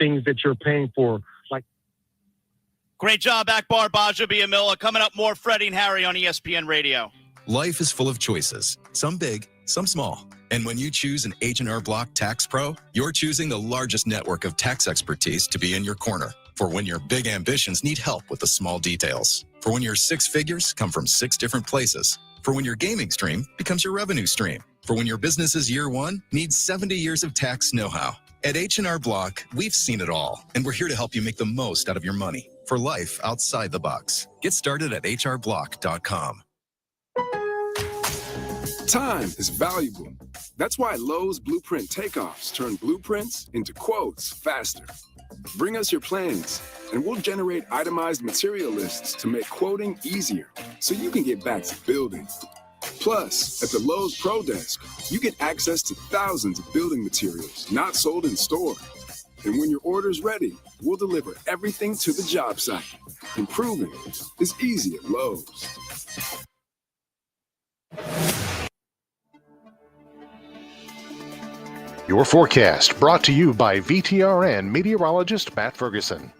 things that you're paying for. Like, great job, Akbar Baja-Biamila. Coming up, more Freddie and Harry on ESPN Radio. Life is full of choices, some big, some small. And when you choose an H&R Block Tax Pro, you're choosing the largest network of tax expertise to be in your corner. For when your big ambitions need help with the small details. For when your six figures come from 6 different places. For when your gaming stream becomes your revenue stream. For when your business's year one needs 70 years of tax know-how. At H&R Block, we've seen it all, and we're here to help you make the most out of your money for life outside the box. Get started at hrblock.com. Time is valuable. That's why Lowe's Blueprint Takeoffs turn blueprints into quotes faster. Bring us your plans, and we'll generate itemized material lists to make quoting easier so you can get back to building. Plus, at the Lowe's Pro Desk, you get access to thousands of building materials not sold in store. And when your order's ready, we'll deliver everything to the job site. Improving is easy at Lowe's. Your forecast brought to you by VTRN meteorologist Matt Ferguson.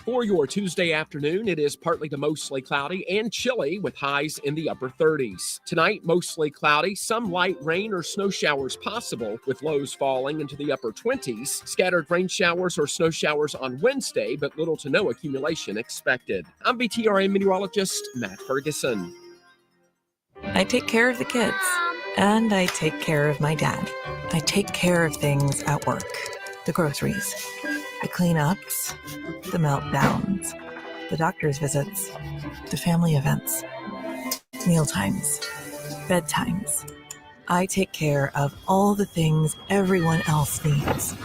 For your Tuesday afternoon, it is partly to mostly cloudy and chilly with highs in the upper 30s. Tonight, mostly cloudy, some light rain or snow showers possible with lows falling into the upper 20s. Scattered rain showers or snow showers on Wednesday, but little to no accumulation expected. I'm VTRN meteorologist Matt Ferguson. I take care of the kids, and I take care of my dad. I take care of things at work, the groceries, the cleanups, the meltdowns, the doctor's visits, the family events, mealtimes, bedtimes. I take care of all the things everyone else needs.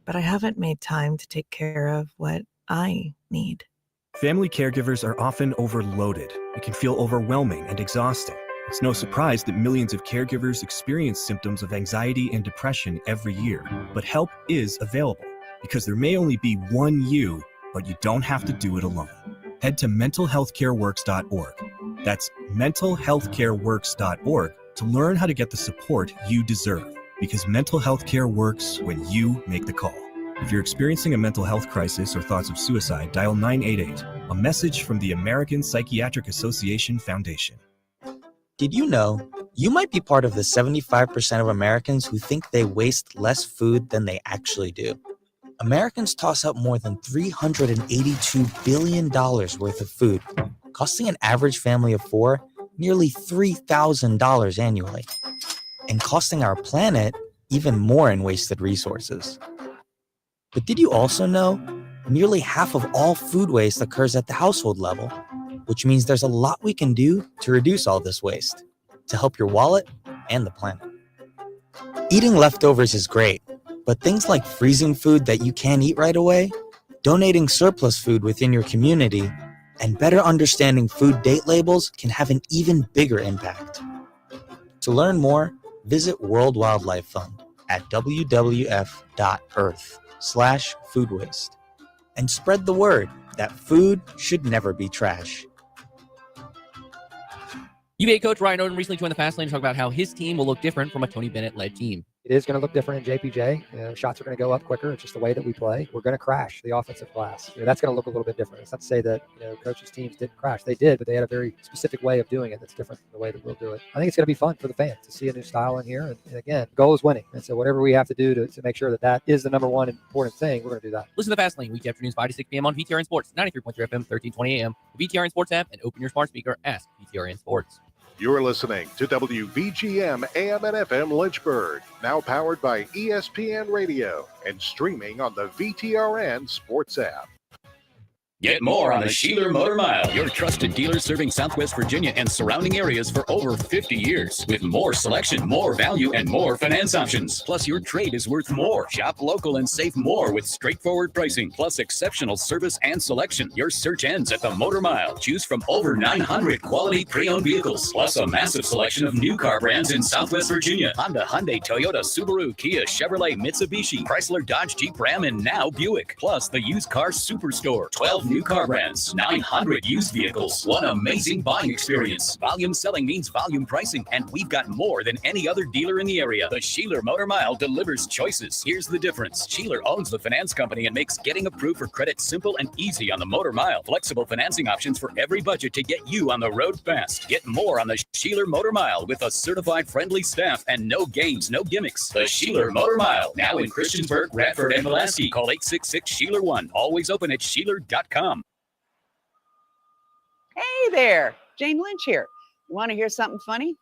But I haven't made time to take care of what I need. Family caregivers are often overloaded. It can feel overwhelming and exhausting. It's no surprise that millions of caregivers experience symptoms of anxiety and depression every year. But help is available, because there may only be one you, but you don't have to do it alone. Head to mentalhealthcareworks.org. That's mentalhealthcareworks.org to learn how to get the support you deserve, because mental health care works when you make the call. If you're experiencing a mental health crisis or thoughts of suicide, dial 988, a message from the American Psychiatric Association Foundation. Did you know you might be part of the 75% of Americans who think they waste less food than they actually do? Americans toss out more than $382 billion worth of food, costing an average family of 4 nearly $3,000 annually, and costing our planet even more in wasted resources. But did you also know nearly half of all food waste occurs at the household level, which means there's a lot we can do to reduce all this waste, to help your wallet and the planet. Eating leftovers is great, but things like freezing food that you can't eat right away, donating surplus food within your community, and better understanding food date labels can have an even bigger impact. To learn more, visit World Wildlife Fund at wwf.earth/food waste and spread the word that food should never be trash. UVA coach Ryan Odom recently joined the Fast Lane to talk about how his team will look different from a Tony Bennett-led team. It is going to look different in JPJ. Shots are going to go up quicker. It's just the way that we play. We're going to crash the offensive glass. That's going to look a little bit different. It's not to say that coaches' teams didn't crash. They did, but they had a very specific way of doing it that's different from the way that we'll do it. I think it's going to be fun for the fans to see a new style in here. And again, the goal is winning. And so whatever we have to do to make sure that is the number one important thing, we're going to do that. Listen to the Fast Lane weekday afternoons 5 to 6 p.m. on VTRN Sports, 93.3 FM, 1320 a.m., the VTRN Sports app, and open your smart speaker. Ask VTRN Sports. You're listening to WVGM AM and FM Lynchburg, now powered by ESPN Radio and streaming on the VTRN Sports app. Get more on the Sheeler Motor Mile, your trusted dealer serving Southwest Virginia and surrounding areas for over 50 years. With more selection, more value, and more finance options. Plus, your trade is worth more. Shop local and save more with straightforward pricing, plus exceptional service and selection. Your search ends at the Motor Mile. Choose from over 900 quality pre-owned vehicles, plus a massive selection of new car brands in Southwest Virginia. Honda, Hyundai, Toyota, Subaru, Kia, Chevrolet, Mitsubishi, Chrysler, Dodge, Jeep, Ram, and now Buick. Plus, the used car superstore. 12 new new car brands, 900 used vehicles, one amazing buying experience. Volume selling means volume pricing, and we've got more than any other dealer in the area. The Sheeler Motor Mile delivers choices. Here's the difference. Sheeler owns the finance company and makes getting approved for credit simple and easy on the Motor Mile. Flexible financing options for every budget to get you on the road fast. Get more on the Sheeler Motor Mile with a certified friendly staff and no games, no gimmicks. The Sheeler Motor Mile, now in Christiansburg, Radford, and Pulaski. Call 866-SHEELER1. Always open at Sheeler.com. Hey there, Jane Lynch here. You want to hear something funny?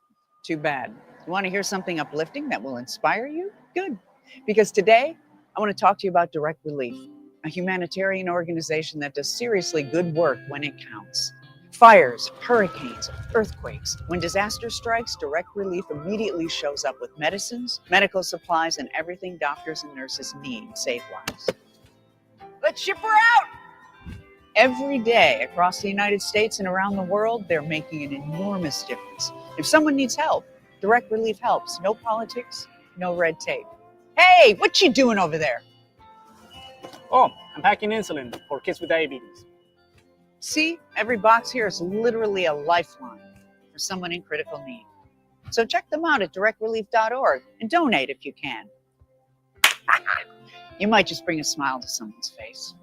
Too bad. You want to hear something uplifting that will inspire you? Good. Because today, I want to talk to you about Direct Relief, a humanitarian organization that does seriously good work when it counts. Fires, hurricanes, earthquakes. When disaster strikes, Direct Relief immediately shows up with medicines, medical supplies, and everything doctors and nurses need to save lives. Let's ship her out! Every day across the United States and around the world, they're making an enormous difference. If someone needs help, Direct Relief helps. No politics, no red tape. Hey, what you doing over there? Oh, I'm packing insulin for kids with diabetes. See, every box here is literally a lifeline for someone in critical need. So check them out at directrelief.org and donate if you can. You might just bring a smile to someone's face.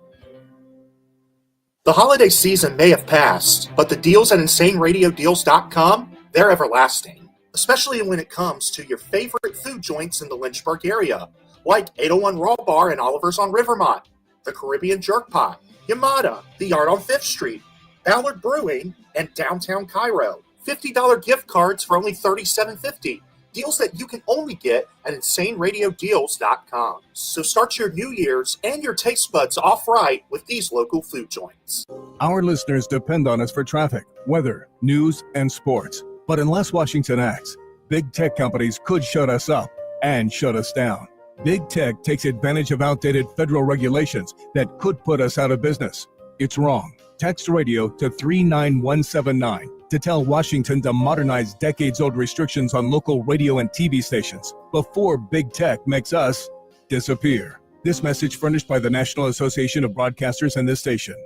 The holiday season may have passed, but the deals at InsaneRadioDeals.com, they're everlasting, especially when it comes to your favorite food joints in the Lynchburg area, like 801 Raw Bar and Oliver's on Rivermont, the Caribbean Jerk Pot, Yamada, the Yard on 5th Street, Ballard Brewing, and Downtown Cairo. $50 gift cards for only $37.50. Deals that you can only get at InsaneRadioDeals.com. So start your New Year's and your taste buds off right with these local food joints. Our listeners depend on us for traffic, weather, news, and sports. But unless Washington acts, big tech companies could shut us up and shut us down. Big tech takes advantage of outdated federal regulations that could put us out of business. It's wrong. Text radio to 39179 to tell Washington to modernize decades-old restrictions on local radio and TV stations before big tech makes us disappear. This message furnished by the National Association of Broadcasters and this station.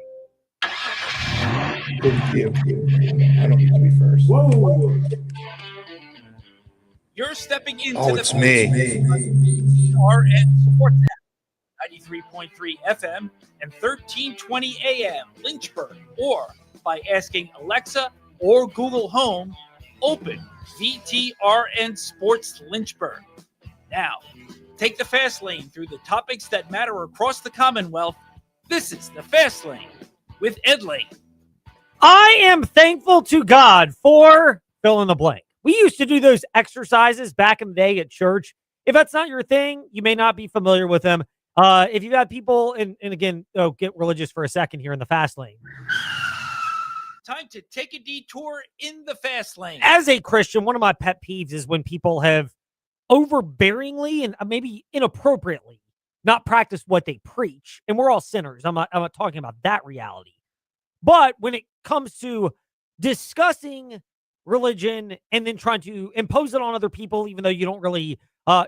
Thank you. I don't need to be first. Whoa! You're stepping into It's me. RN Sports app, 93.3 FM and 1320 AM, Lynchburg, or by asking Alexa or Google Home, open VTRN Sports Lynchburg. Now, take the fast lane through the topics that matter across the Commonwealth. This is the Fast Lane with Ed Lane. I am thankful to God for fill in the blank. We used to do those exercises back in the day at church. If that's not your thing, you may not be familiar with them. If you've had people, and again, get religious for a second here in the fast lane. Time to take a detour in the fast lane. As a Christian, one of my pet peeves is when people have overbearingly and maybe inappropriately not practiced what they preach. And we're all sinners. I'm not talking about that reality. But when it comes to discussing religion and then trying to impose it on other people, even though you don't really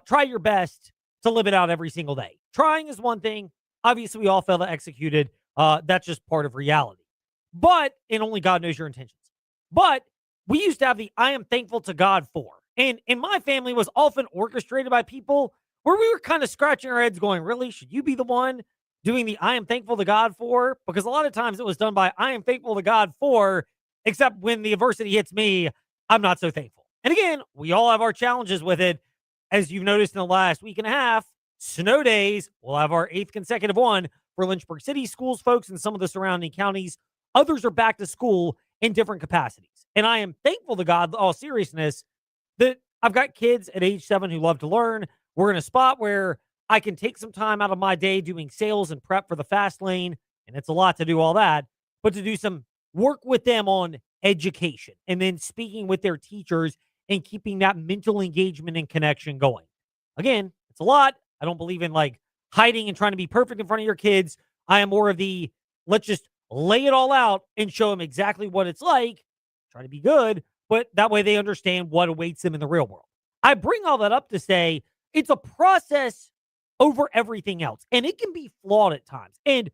try your best to live it out every single day. Trying is one thing. Obviously, we all fail to execute it. That's just part of reality. But, and only God knows your intentions. But we used to have the I am thankful to God for. And in my family was often orchestrated by people where we were kind of scratching our heads going, really, should you be the one doing the I am thankful to God for? Because a lot of times it was done by I am thankful to God for, except when the adversity hits me, I'm not so thankful. And again, we all have our challenges with it. As you've noticed in the last week and a half, snow days, we'll have our 8th consecutive one for Lynchburg City schools, folks, and some of the surrounding counties. Others are back to school in different capacities. And I am thankful to God, in all seriousness, that I've got kids at age 7 who love to learn. We're in a spot where I can take some time out of my day doing sales and prep for the fast lane. And it's a lot to do all that, but to do some work with them on education and then speaking with their teachers and keeping that mental engagement and connection going. Again, it's a lot. I don't believe in like hiding and trying to be perfect in front of your kids. I am more of the let's just lay it all out and show them exactly what it's like. Try to be good, but that way they understand what awaits them in the real world. I bring all that up to say it's a process over everything else, and it can be flawed at times. And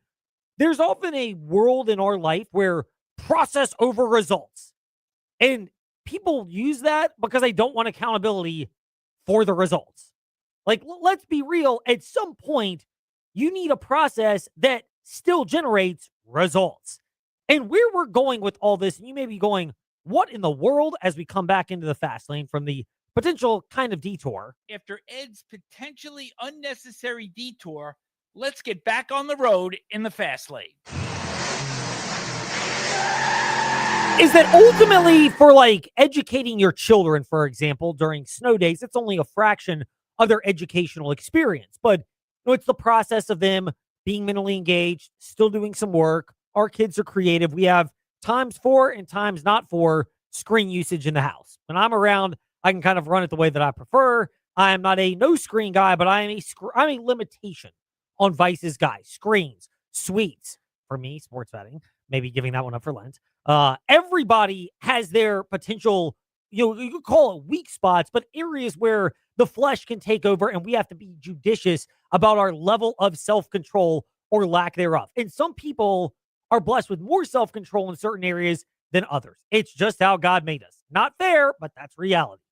there's often a world in our life where process over results. And people use that because they don't want accountability for the results. Like, let's be real. At some point, you need a process that still generates results. And where we're going with all this, and you may be going, what in the world, as we come back into the fast lane from the potential kind of detour? After Ed's potentially unnecessary detour, let's get back on the road in the fast lane. Is that ultimately for like educating your children, for example, during snow days, it's only a fraction of their educational experience. But it's the process of them being mentally engaged, still doing some work. Our kids are creative. We have times for and times not for screen usage in the house. When I'm around, I can kind of run it the way that I prefer. I am not a no screen guy, but I'm a limitation on vices guy. Screens, sweets. For me, sports betting, maybe giving that one up for Lent. Everybody has their potential, you could call it weak spots, but areas where the flesh can take over, and we have to be judicious about our level of self-control or lack thereof. And some people are blessed with more self-control in certain areas than others. It's just how God made us. Not fair, but that's reality.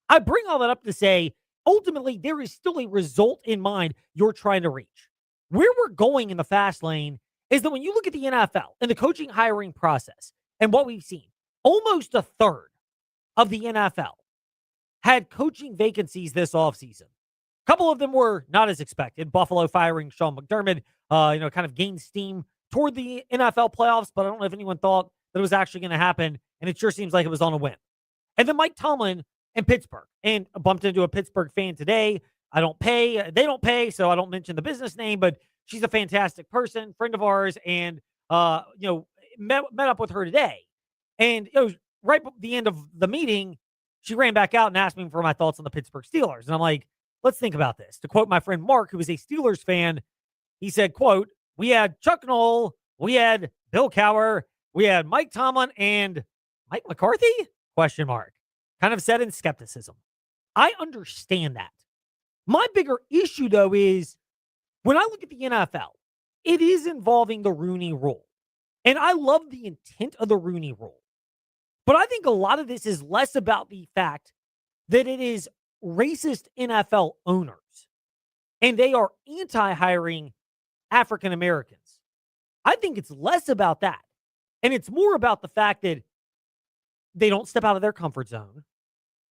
I bring all that up to say, ultimately, there is still a result in mind you're trying to reach. Where we're going in the fast lane is that when you look at the NFL and the coaching hiring process and what we've seen, almost a third of the NFL had coaching vacancies this offseason. A couple of them were not as expected. Buffalo firing Sean McDermott, kind of gained steam toward the NFL playoffs, but I don't know if anyone thought that it was actually going to happen, and it sure seems like it was on a whim. And then Mike Tomlin and Pittsburgh, and I bumped into a Pittsburgh fan today. They don't pay, so I don't mention the business name, but she's a fantastic person, friend of ours, and met up with her today. And it was right at the end of the meeting, she ran back out and asked me for my thoughts on the Pittsburgh Steelers. And I'm like, let's think about this. To quote my friend Mark, who is a Steelers fan, he said, quote, we had Chuck Noll, we had Bill Cowher, we had Mike Tomlin, and Mike McCarthy? Question mark. Kind of said in skepticism. I understand that. My bigger issue, though, is when I look at the NFL, it is involving the Rooney Rule. And I love the intent of the Rooney Rule. But I think a lot of this is less about the fact that it is racist NFL owners and they are anti-hiring African Americans. I think it's less about that. And it's more about the fact that they don't step out of their comfort zone.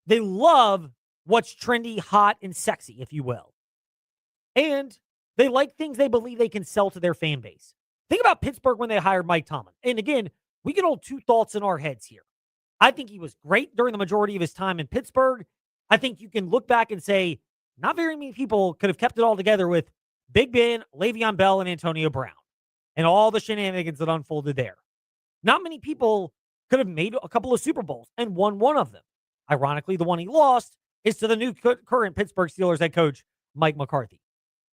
They love what's trendy, hot, and sexy, if you will. And they like things they believe they can sell to their fan base. Think about Pittsburgh when they hired Mike Tomlin. And again, we can hold two thoughts in our heads here. I think he was great during the majority of his time in Pittsburgh. I think you can look back and say, not very many people could have kept it all together with Big Ben, Le'Veon Bell, and Antonio Brown, and all the shenanigans that unfolded there. Not many people could have made a couple of Super Bowls and won one of them. Ironically, the one he lost is to the new current Pittsburgh Steelers head coach, Mike McCarthy.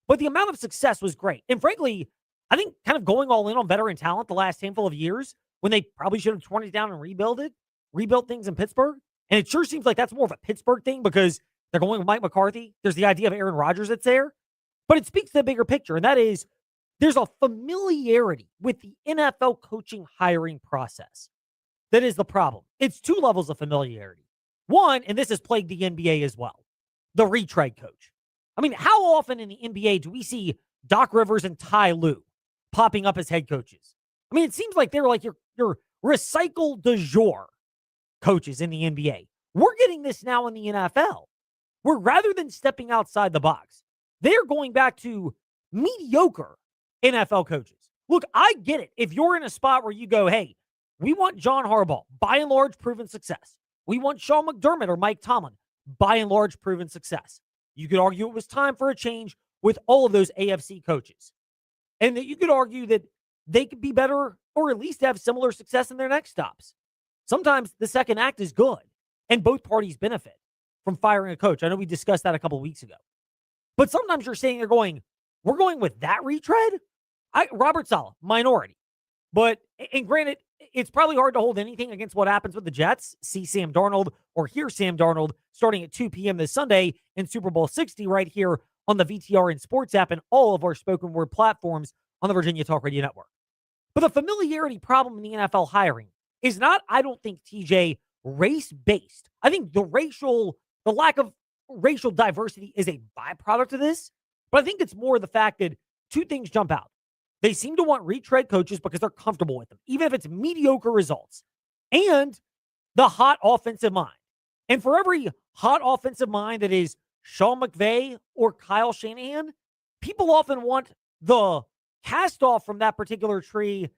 But the amount of success was great. And frankly, I think kind of going all in on veteran talent the last handful of years when they probably should have torn it down and rebuilt things in Pittsburgh. And it sure seems like that's more of a Pittsburgh thing because they're going with Mike McCarthy. There's the idea of Aaron Rodgers that's there. But it speaks to the bigger picture, and that is there's a familiarity with the NFL coaching hiring process. That is the problem. It's two levels of familiarity. One, and this has plagued the NBA as well, the retread coach. I mean, how often in the NBA do we see Doc Rivers and Ty Lue popping up as head coaches? I mean, it seems like they're like your recycle du jour coaches in the NBA. We're getting this now in the NFL, where rather than stepping outside the box, they're going back to mediocre NFL coaches. Look, I get it. If you're in a spot where you go, hey, we want John Harbaugh, by and large, proven success. We want Sean McDermott or Mike Tomlin, by and large, proven success. You could argue it was time for a change with all of those AFC coaches. And that you could argue that they could be better or at least have similar success in their next stops. Sometimes the second act is good and both parties benefit from firing a coach. I know we discussed that a couple of weeks ago. But sometimes you're saying we're going with that retread? Robert Saleh, minority. But, and granted, it's probably hard to hold anything against what happens with the Jets. See Sam Darnold or hear Sam Darnold starting at 2 p.m. this Sunday in Super Bowl 60 right here on the VTRN Sports app and all of our spoken word platforms on the Virginia Talk Radio Network. But the familiarity problem in the NFL hiring is not, I don't think, TJ, race-based. I think the lack of racial diversity is a byproduct of this. But I think it's more the fact that two things jump out. They seem to want retread coaches because they're comfortable with them, even if it's mediocre results. And the hot offensive mind. And for every hot offensive mind that is Sean McVay or Kyle Shanahan, people often want the cast off from that particular tree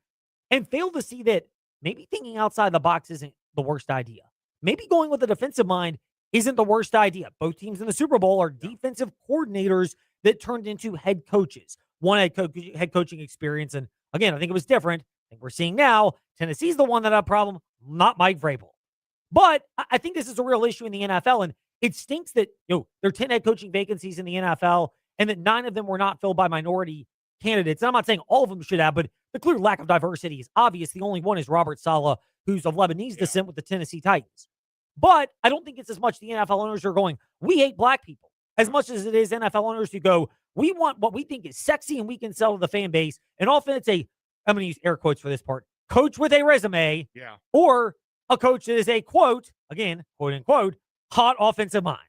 and fail to see that maybe thinking outside the box isn't the worst idea. Maybe going with a defensive mind isn't the worst idea. Both teams in the Super Bowl are defensive coordinators that turned into head coaches. One head coaching experience. And again, I think it was different. I think we're seeing now Tennessee's the one that had a problem, not Mike Vrabel. But I think this is a real issue in the NFL. And it stinks that there are 10 head coaching vacancies in the NFL and that 9 of them were not filled by minority candidates. And I'm not saying all of them should have, but the clear lack of diversity is obvious. The only one is Robert Saleh, who's of Lebanese descent with the Tennessee Titans. But I don't think it's as much the NFL owners are going, we hate black people, as much as it is NFL owners who go, we want what we think is sexy and we can sell to the fan base. And often it's I'm going to use air quotes for this part, coach with a resume, or a coach that is a quote, again, quote unquote, hot offensive mind.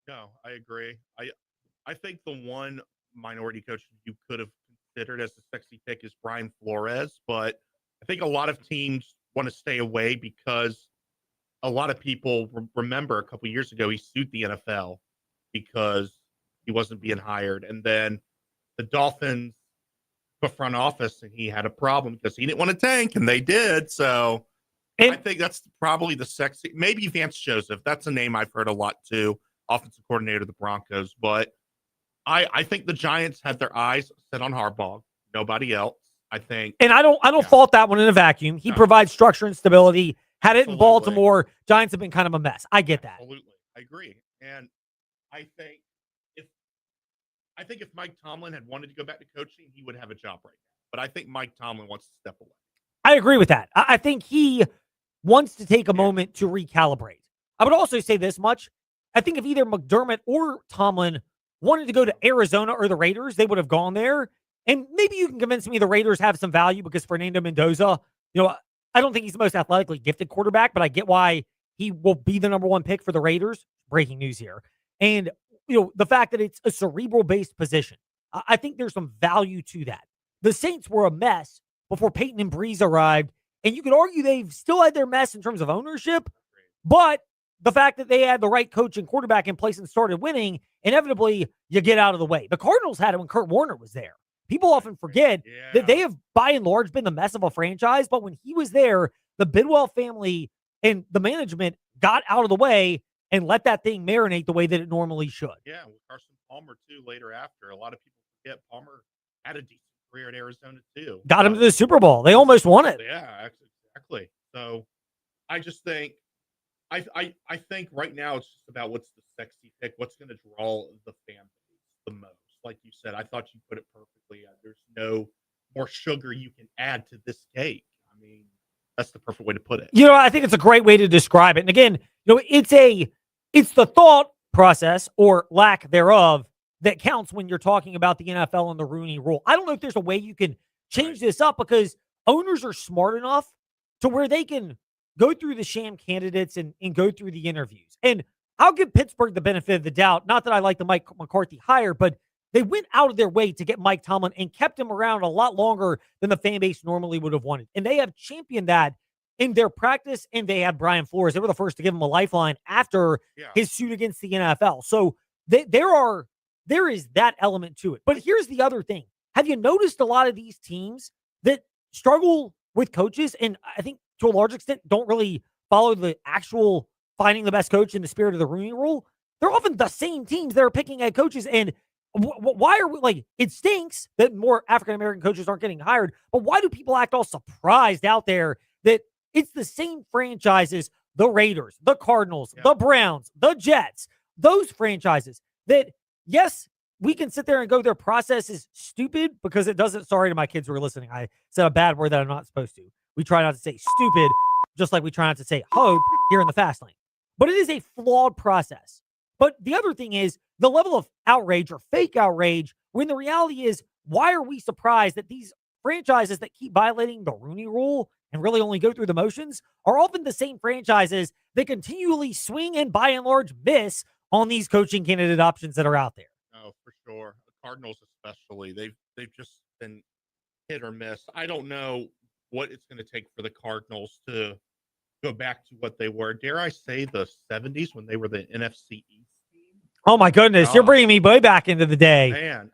No, I agree. I think the one minority coach you could have considered as a sexy pick is Brian Flores, but I think a lot of teams want to stay away because a lot of people remember a couple years ago he sued the NFL because he wasn't being hired, and then the Dolphins, the front office, and he had a problem because he didn't want to tank, and they did. So I think that's probably the sexy. Maybe Vance Joseph. That's a name I've heard a lot too, offensive coordinator of the Broncos. But I think the Giants had their eyes set on Harbaugh. Nobody else. I think. And I don't fault that one in a vacuum. He provides structure and stability. Had it in Baltimore, Giants have been kind of a mess. I get that. Absolutely. I agree. And I think if Mike Tomlin had wanted to go back to coaching, he would have a job right now. But I think Mike Tomlin wants to step away. I agree with that. I think he wants to take a moment to recalibrate. I would also say this much. I think if either McDermott or Tomlin wanted to go to Arizona or the Raiders, they would have gone there. And maybe you can convince me the Raiders have some value because Fernando Mendoza, I don't think he's the most athletically gifted quarterback, but I get why he will be the number one pick for the Raiders. Breaking news here. And, the fact that it's a cerebral-based position, I think there's some value to that. The Saints were a mess before Peyton and Breeze arrived, and you could argue they've still had their mess in terms of ownership, but the fact that they had the right coach and quarterback in place and started winning, inevitably, you get out of the way. The Cardinals had it when Kurt Warner was there. People often forget that they have, by and large, been the mess of a franchise, but when he was there, the Bidwell family and the management got out of the way and let that thing marinate the way that it normally should. Yeah, with Carson Palmer, too, later after. A lot of people forget Palmer had a decent career at Arizona, too. Got him to the Super Bowl. They almost won it. Yeah, exactly. So I just think I think right now it's just about what's the sexy pick, what's going to draw the fan base the most. Like you said, I thought you put it perfectly. There's no more sugar you can add to this cake. I mean, that's the perfect way to put it. I think it's a great way to describe it. And again, it's the thought process or lack thereof that counts when you're talking about the NFL and the Rooney Rule. I don't know if there's a way you can change this up because owners are smart enough to where they can go through the sham candidates and go through the interviews. And I'll give Pittsburgh the benefit of the doubt. Not that I like the Mike McCarthy hire, but they went out of their way to get Mike Tomlin and kept him around a lot longer than the fan base normally would have wanted. And they have championed that in their practice, and they had Brian Flores. They were the first to give him a lifeline after his suit against the NFL. So there is that element to it. But here's the other thing. Have you noticed a lot of these teams that struggle with coaches, and I think to a large extent don't really follow the actual finding the best coach in the spirit of the Rooney Rule? They're often the same teams that are picking head coaches, and why are we it stinks that more African-American coaches aren't getting hired, but why do people act all surprised out there that it's the same franchises, the Raiders, the Cardinals, the Browns, the Jets, those franchises that, yes, we can sit there and go, their process is stupid because it doesn't, sorry to my kids who are listening, I said a bad word that I'm not supposed to. We try not to say stupid, just like we try not to say hope here in the fast lane. But it is a flawed process. But the other thing is the level of outrage or fake outrage, when the reality is, why are we surprised that these franchises that keep violating the Rooney Rule and really only go through the motions are often the same franchises that continually swing and by and large miss on these coaching candidate options that are out there. Oh, for sure. The Cardinals especially. They've just been hit or miss. I don't know what it's going to take for the Cardinals to go back to what they were. Dare I say the 70s when they were the NFC East team? Oh my goodness, you're bringing me way back into the day. Man,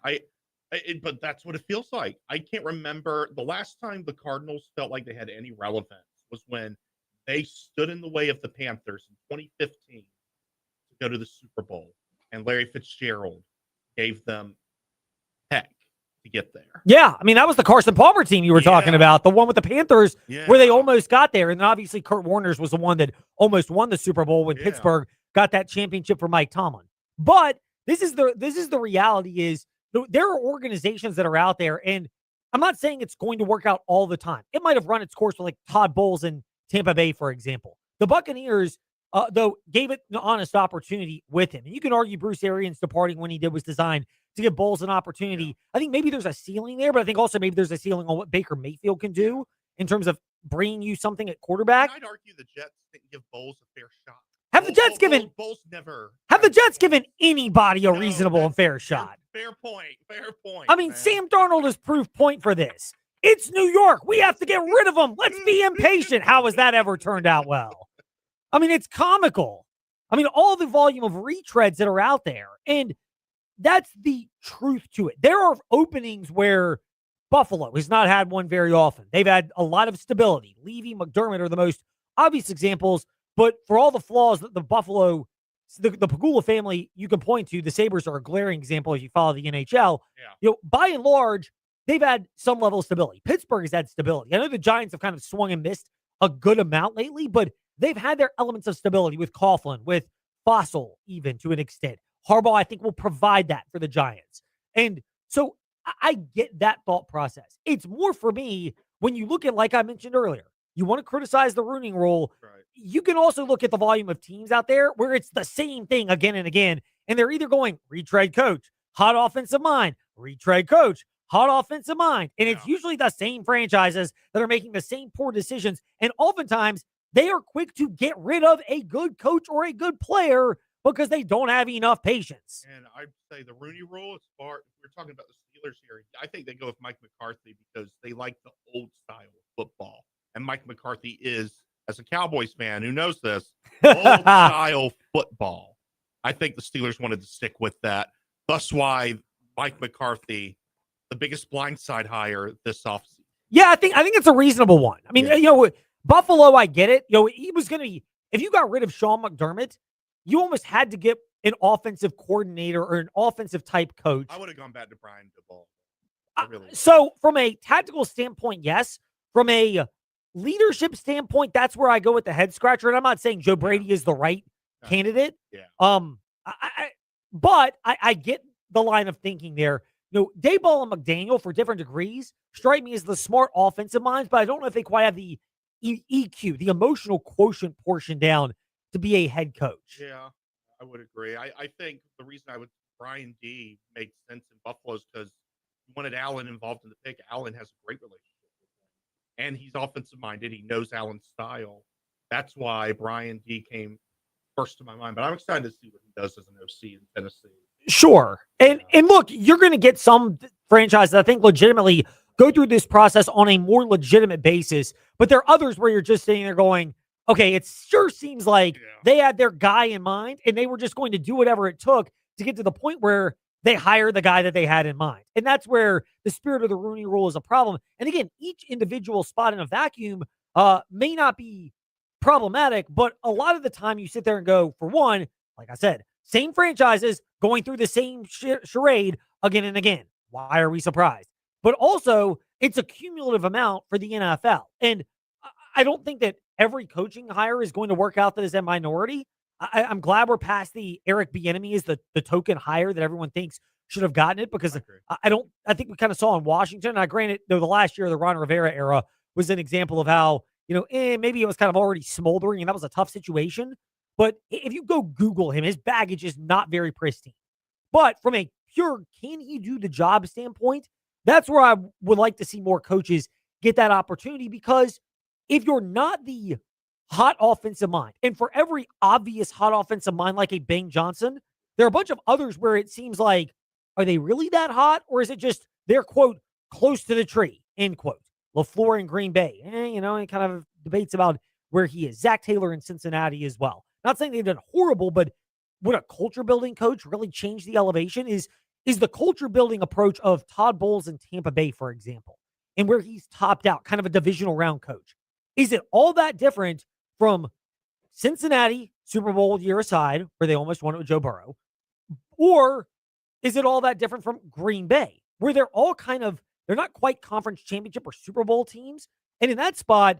but that's what it feels like. I can't remember the last time the Cardinals felt like they had any relevance was when they stood in the way of the Panthers in 2015 to go to the Super Bowl, and Larry Fitzgerald gave them heck to get there. Yeah, I mean, that was the Carson Palmer team you were talking about, the one with the Panthers where they almost got there. And then obviously Kurt Warner's was the one that almost won the Super Bowl when Pittsburgh got that championship for Mike Tomlin. But this is the reality is there are organizations that are out there, and I'm not saying it's going to work out all the time. It might have run its course with like Todd Bowles in Tampa Bay, for example. The Buccaneers, though, gave it an honest opportunity with him. And you can argue Bruce Arians departing when he did was designed to give Bowles an opportunity. Yeah. I think maybe there's a ceiling there, but I think also maybe there's a ceiling on what Baker Mayfield can do in terms of bringing you something at quarterback. I'd argue the Jets didn't give Bowles a fair shot. Have the Jets given Bowles never? Have the Jets given anybody a reasonable and fair shot? Fair point. I mean, man. Sam Darnold is proof point for this. It's New York. We have to get rid of them. Let's be impatient. How has that ever turned out well? I mean, it's comical. I mean, all the volume of retreads that are out there. And that's the truth to it. There are openings where Buffalo has not had one very often. They've had a lot of stability. Levy, McDermott are the most obvious examples. But for all the flaws that the Pagula family you can point to, the Sabres are a glaring example if you follow the NHL. Yeah. By and large, they've had some level of stability. Pittsburgh has had stability. I know the Giants have kind of swung and missed a good amount lately, but they've had their elements of stability with Coughlin, with Fossil, even to an extent. Harbaugh, I think, will provide that for the Giants. And so I get that thought process. It's more for me when you look at, like I mentioned earlier, you want to criticize the Rooney Rule. Right. You can also look at the volume of teams out there where it's the same thing again and again. And they're either going retread coach, hot offensive mind, retread coach, hot offensive mind. And it's usually the same franchises that are making the same poor decisions. And oftentimes they are quick to get rid of a good coach or a good player because they don't have enough patience. And I'd say the Rooney Rule, as far as we're talking about the Steelers here, I think they go with Mike McCarthy because they like the old style of football. And Mike McCarthy is, as a Cowboys fan who knows this, old style football. I think the Steelers wanted to stick with that. Thus why Mike McCarthy, the biggest blindside hire this offseason. Yeah, I think it's a reasonable one. I mean, Buffalo, I get it. He was going to, if you got rid of Sean McDermott, you almost had to get an offensive coordinator or an offensive type coach. I would have gone back to Brian DeBall. So from a tactical standpoint, yes. From a leadership standpoint, that's where I go with the head scratcher. And I'm not saying Joe Brady is the right candidate. Yeah. But I get the line of thinking there. Daboll and McDaniel, for different degrees, strike me as the smart offensive minds, but I don't know if they quite have the EQ, the emotional quotient portion down to be a head coach. Yeah, I would agree. I think the reason Brian D makes sense in Buffalo is because you wanted Allen involved in the pick. Allen has a great relationship with him, and he's offensive minded. He knows Allen's style. That's why Brian D came first to my mind. But I'm excited to see what he does as an OC in Tennessee. Sure. And look, you're going to get some franchises that I think legitimately go through this process on a more legitimate basis. But there are others where you're just sitting there going, okay, it sure seems like they had their guy in mind and they were just going to do whatever it took to get to the point where they hire the guy that they had in mind. And that's where the spirit of the Rooney Rule is a problem. And again, each individual spot in a vacuum may not be problematic, but a lot of the time you sit there and go, for one, like I said, same franchises going through the same charade again and again. Why are we surprised? But also, it's a cumulative amount for the NFL. And I don't think that every coaching hire is going to work out that is a minority. I'm glad we're past the Eric Bieniemy is the token hire that everyone thinks should have gotten it, because I think we kind of saw in Washington. Granted, the last year of the Ron Rivera era was an example of how, maybe it was kind of already smoldering and that was a tough situation. But if you go Google him, his baggage is not very pristine. But from a pure can he do the job standpoint, That's where I would like to see more coaches get that opportunity, because if you're not the hot offensive mind, and for every obvious hot offensive mind like a Bang Johnson, there are a bunch of others where it seems like, are they really that hot? Or is it just they're, quote, close to the tree, end quote. LaFleur in Green Bay, and kind of debates about where he is. Zach Taylor in Cincinnati as well. Not saying they've done horrible, but would a culture building coach really change the elevation? Is the culture building approach of Todd Bowles in Tampa Bay, for example, and where he's topped out, kind of a divisional round coach, is it all that different from Cincinnati, Super Bowl year aside, where they almost won it with Joe Burrow? Or is it all that different from Green Bay, where they're all they're not quite conference championship or Super Bowl teams? And in that spot,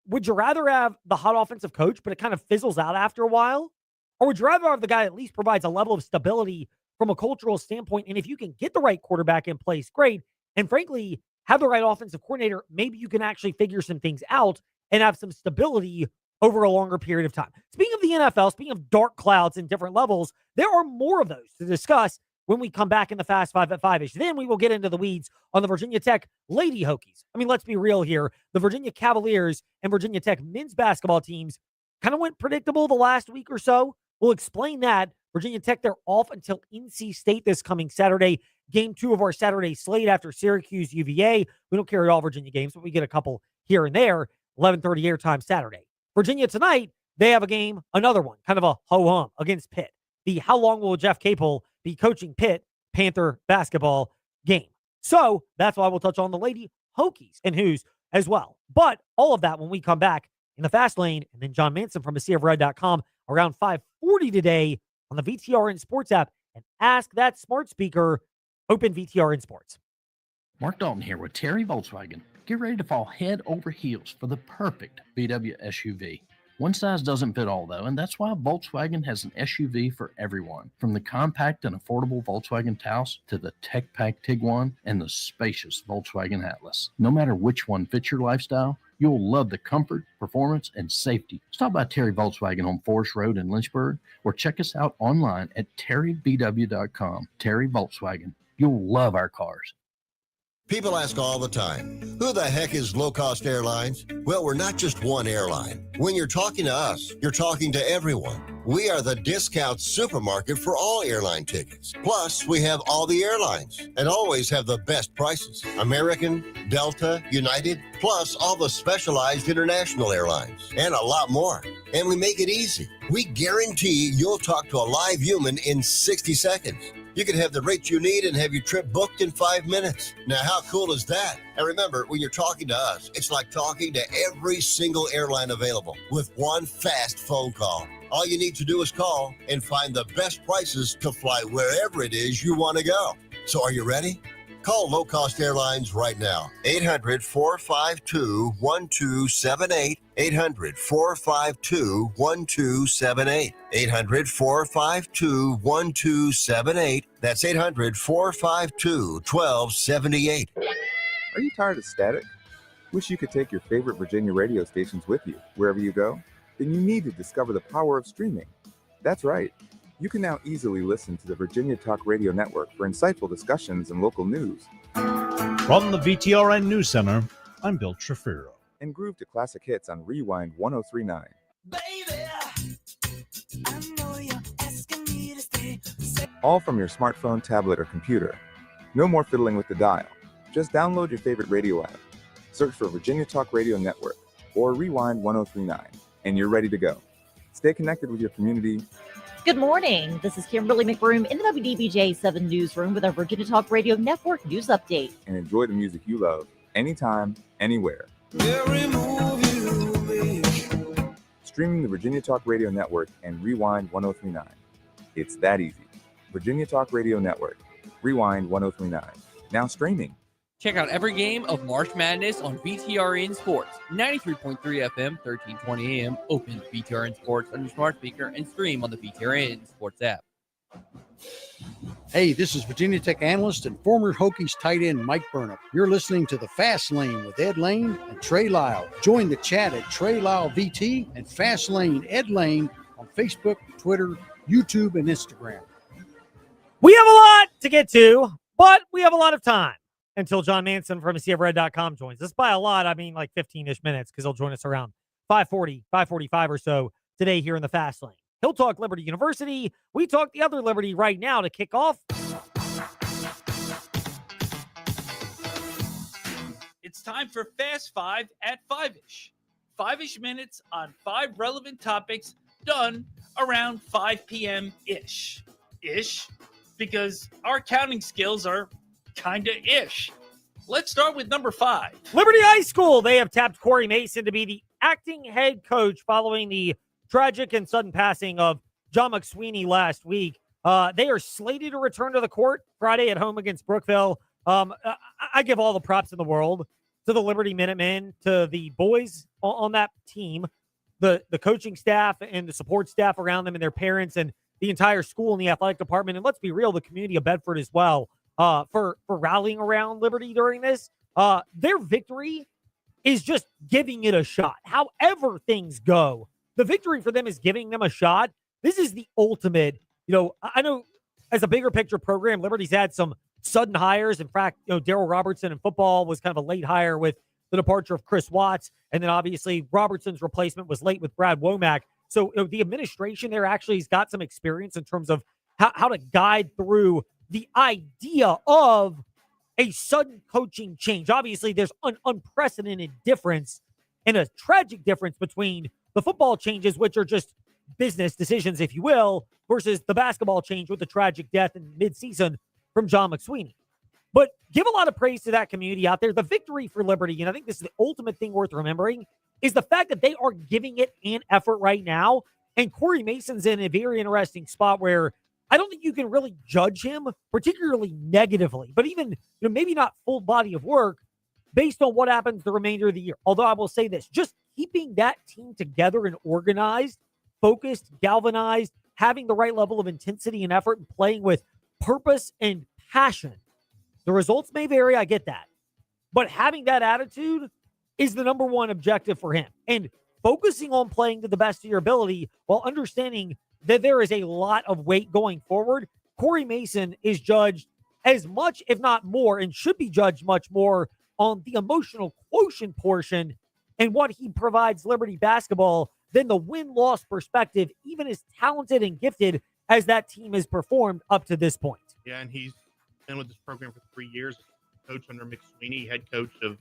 would you rather have the hot offensive coach, but it kind of fizzles out after a while? Or would you rather have the guy that at least provides a level of stability from a cultural standpoint? And if you can get the right quarterback in place, great. And frankly, have the right offensive coordinator, maybe you can actually figure some things out and have some stability over a longer period of time. Speaking of the NFL, speaking of dark clouds and different levels, there are more of those to discuss when we come back in the Fast Five at 5-ish. Then we will get into the weeds on the Virginia Tech Lady Hokies. I mean, let's be real here. The Virginia Cavaliers and Virginia Tech men's basketball teams kind of went predictable the last week or so. We'll explain that. Virginia Tech, they're off until NC State this coming Saturday. Game 2 of our Saturday slate after Syracuse UVA. We don't carry all Virginia games, but we get a couple here and there. 11:30 airtime Saturday. Virginia tonight, they have a game, another one, kind of a ho-hum against Pitt. The how long will Jeff Capel be coaching Pitt Panther basketball game? So that's why we'll touch on the Lady Hokies and who's as well. But all of that when we come back in the Fast Lane, and then Jon Manson from AseaofRed.com around 5:40 today on the VTRN Sports app, and Ask That Smart Speaker, open VTRN Sports. Mark Dalton here with Terry Volkswagen. Get ready to fall head over heels for the perfect VW SUV. One size doesn't fit all, though, and that's why Volkswagen has an SUV for everyone. From the compact and affordable Volkswagen Taos to the tech-packed Tiguan and the spacious Volkswagen Atlas. No matter which one fits your lifestyle, you'll love the comfort, performance, and safety. Stop by Terry Volkswagen on Forest Road in Lynchburg or check us out online at terrybw.com. Terry Volkswagen. You'll love our cars. People ask all the time, who the heck is Low Cost Airlines? Well, we're not just one airline. When you're talking to us, you're talking to everyone. We are the discount supermarket for all airline tickets. Plus, we have all the airlines and always have the best prices. American, Delta, United, plus all the specialized international airlines and a lot more. And we make it easy. We guarantee you'll talk to a live human in 60 seconds. You can have the rate you need and have your trip booked in 5 minutes. Now, how cool is that? And remember, when you're talking to us, it's like talking to every single airline available with one fast phone call. All you need to do is call and find the best prices to fly wherever it is you want to go. So are you ready? Call Low Cost Airlines right now. 800-452-1278. 800-452-1278. 800-452-1278. That's 800-452-1278. Are you tired of static? Wish you could take your favorite Virginia radio stations with you wherever you go? Then you need to discover the power of streaming. That's right. You can now easily listen to the Virginia Talk Radio Network for insightful discussions and local news. From the VTRN News Center, I'm Bill Trefiro. And groove to classic hits on Rewind 1039. All from your smartphone, tablet, or computer. No more fiddling with the dial. Just download your favorite radio app. Search for Virginia Talk Radio Network or Rewind 1039, and you're ready to go. Stay connected with your community. Good morning. This is Kimberly McBroom in the WDBJ 7 newsroom with our Virginia Talk Radio Network news update. And enjoy the music you love anytime, anywhere. Streaming the Virginia Talk Radio Network and Rewind 1039. It's that easy. Virginia Talk Radio Network. Rewind 1039. Now streaming. Check out every game of March Madness on VTRN Sports, 93.3 FM, 1320 AM. Open VTRN Sports on your smart speaker and stream on the VTRN Sports app. Hey, this is Virginia Tech analyst and former Hokies tight end Mike Burnham. You're listening to The Fast Lane with Ed Lane and Trey Lyle. Join the chat at Trey Lyle VT and Fast Lane Ed Lane on Facebook, Twitter, YouTube, and Instagram. We have a lot to get to, but we have a lot of time. until Jon Manson from CFRed.com joins us. By a lot, I mean like 15-ish minutes, because he'll join us around 5:40, 5:45 or so today here in the Fast Lane. He'll talk Liberty University. We talk the other Liberty right now to kick off. It's time for Fast Five at 5-ish. 5-ish minutes on 5 relevant topics done around 5 p.m.-ish. Ish, because our counting skills are kinda ish. Let's start with number 5. Liberty High School. They have tapped Corey Mason to be the acting head coach following the tragic and sudden passing of John McSweeney last week. They are slated to return to the court Friday at home against Brookville. I give all the props in the world to the Liberty Minutemen, to the boys on that team, the coaching staff and the support staff around them and their parents and the entire school and the athletic department. And let's be real, the community of Bedford as well, for rallying around Liberty during this. Their victory is just giving it a shot. However things go, the victory for them is giving them a shot. This is the ultimate, I know as a bigger picture program, Liberty's had some sudden hires. In fact, Daryl Robertson in football was kind of a late hire with the departure of Chris Watts. And then obviously Robertson's replacement was late with Brad Womack. So the administration there actually has got some experience in terms of how to guide through the idea of a sudden coaching change. Obviously, there's an unprecedented difference and a tragic difference between the football changes, which are just business decisions, if you will, versus the basketball change with the tragic death in midseason from John McSweeney. But give a lot of praise to that community out there. The victory for Liberty, and I think this is the ultimate thing worth remembering, is the fact that they are giving it an effort right now. And Corey Mason's in a very interesting spot where I don't think you can really judge him particularly negatively, but even maybe not full body of work based on what happens the remainder of the year. Although I will say this, just keeping that team together and organized, focused, galvanized, having the right level of intensity and effort, and playing with purpose and passion. The results may vary, I get that. But having that attitude is the number one objective for him. And focusing on playing to the best of your ability while understanding that there is a lot of weight going forward. Corey Mason is judged as much, if not more, and should be judged much more on the emotional quotient portion and what he provides Liberty basketball than the win-loss perspective, even as talented and gifted as that team has performed up to this point. Yeah, and he's been with this program for 3 years, coach under McSweeney, head coach of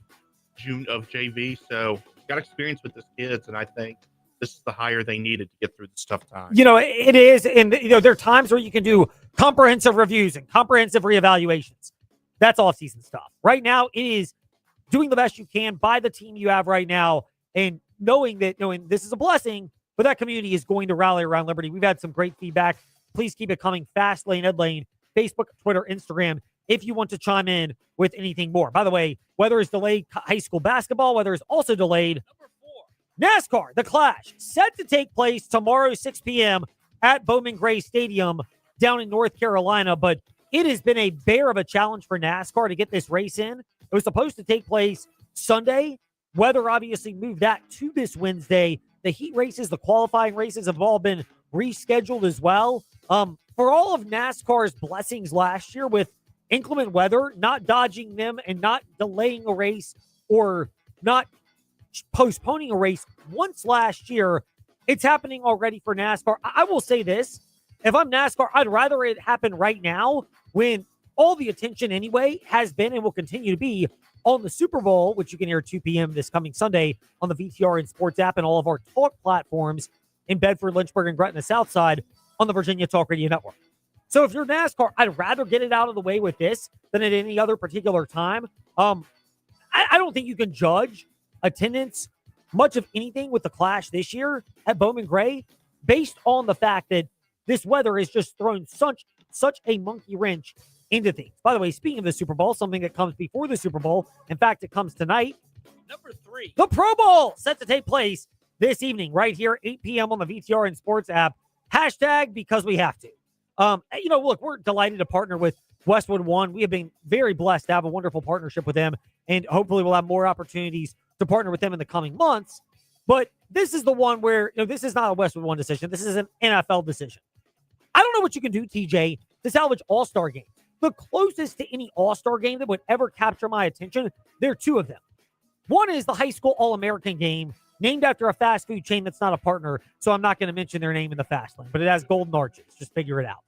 JV. So he's got experience with his kids, and I think this is the hire they needed to get through this tough time. It is, and there are times where you can do comprehensive reviews and comprehensive reevaluations. That's off-season stuff. Right now, it is doing the best you can by the team you have right now, and knowing that this is a blessing, but that community is going to rally around Liberty. We've had some great feedback. Please keep it coming. Fast Lane, Ed Lane, Facebook, Twitter, Instagram, if you want to chime in with anything more. By the way, whether it's delayed high school basketball, whether it's also delayed NASCAR, the Clash, set to take place tomorrow, 6 p.m. at Bowman Gray Stadium down in North Carolina. But it has been a bear of a challenge for NASCAR to get this race in. It was supposed to take place Sunday. Weather obviously moved that to this Wednesday. The heat races, the qualifying races have all been rescheduled as well. For all of NASCAR's blessings last year with inclement weather, not dodging them and not delaying a race or not postponing a race once last year, it's happening already for NASCAR. I will say this. If I'm NASCAR, I'd rather it happen right now when all the attention anyway has been and will continue to be on the Super Bowl, which you can hear at 2 p.m. this coming Sunday on the VTRN Sports app and all of our talk platforms in Bedford, Lynchburg, and Gretna Southside on the Virginia Talk Radio Network. So if you're NASCAR, I'd rather get it out of the way with this than at any other particular time. I don't think you can judge attendance, much of anything with the Clash this year at Bowman Gray based on the fact that this weather has just thrown such a monkey wrench into things. By the way, speaking of the Super Bowl, something that comes before the Super Bowl, in fact, it comes tonight. Number 3. The Pro Bowl set to take place this evening right here, 8 p.m. on the VTRN Sports app. Hashtag because we have to. Look, we're delighted to partner with Westwood One. We have been very blessed to have a wonderful partnership with them, and hopefully we'll have more opportunities to partner with them in the coming months. But this is the one where, this is not a Westwood One decision. This is an NFL decision. I don't know what you can do, TJ, to salvage all-star games. the closest to any All-Star game that would ever capture my attention, there are two of them. One is the high school All-American game, named after a fast food chain that's not a partner, so I'm not going to mention their name in the fast lane, but it has golden arches. Just figure it out.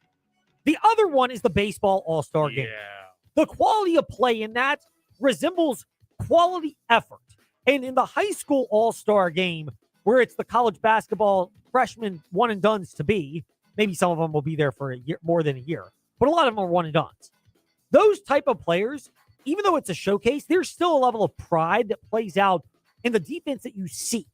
The other one is the baseball All-Star game. The quality of play in that resembles quality effort. And in the high school All-Star game, where it's the college basketball freshman one-and-dones to be, maybe some of them will be there for a year, more than a year, but a lot of them are one-and-dones. Those type of players, even though it's a showcase, there's still a level of pride that plays out in the defense that you see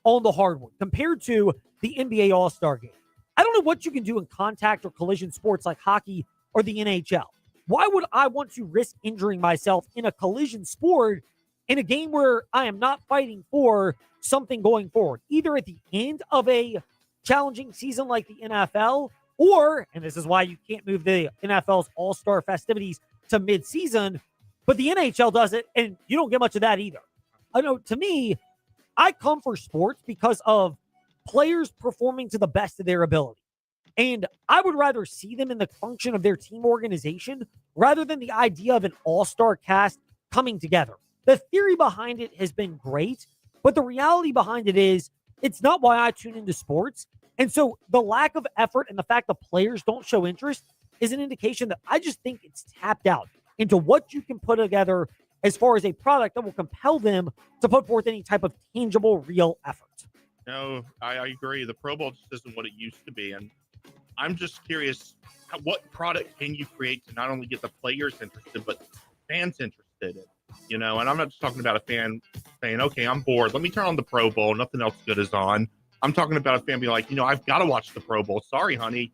on the hardwood compared to the NBA All-Star game. I don't know what you can do in contact or collision sports like hockey or the NHL. Why would I want to risk injuring myself in a collision sport in a game where I am not fighting for something going forward, either at the end of a challenging season like the NFL, or, and this is why you can't move the NFL's All-Star festivities to mid-season, but the NHL does it, and you don't get much of that either. I know, to me, I come for sports because of players performing to the best of their ability. And I would rather see them in the function of their team organization rather than the idea of an all-star cast coming together. The theory behind it has been great, but the reality behind it is it's not why I tune into sports. And so the lack of effort and the fact that players don't show interest is an indication that I just think it's tapped out into what you can put together as far as a product that will compel them to put forth any type of tangible, real effort. No, I agree. The Pro Bowl just isn't what it used to be. And I'm just curious, what product can you create to not only get the players interested, but fans interested in? You know, and I'm not just talking about a fan saying, okay, I'm bored. Let me turn on the Pro Bowl. Nothing else good is on. I'm talking about a fan being like, I've got to watch the Pro Bowl. Sorry, honey.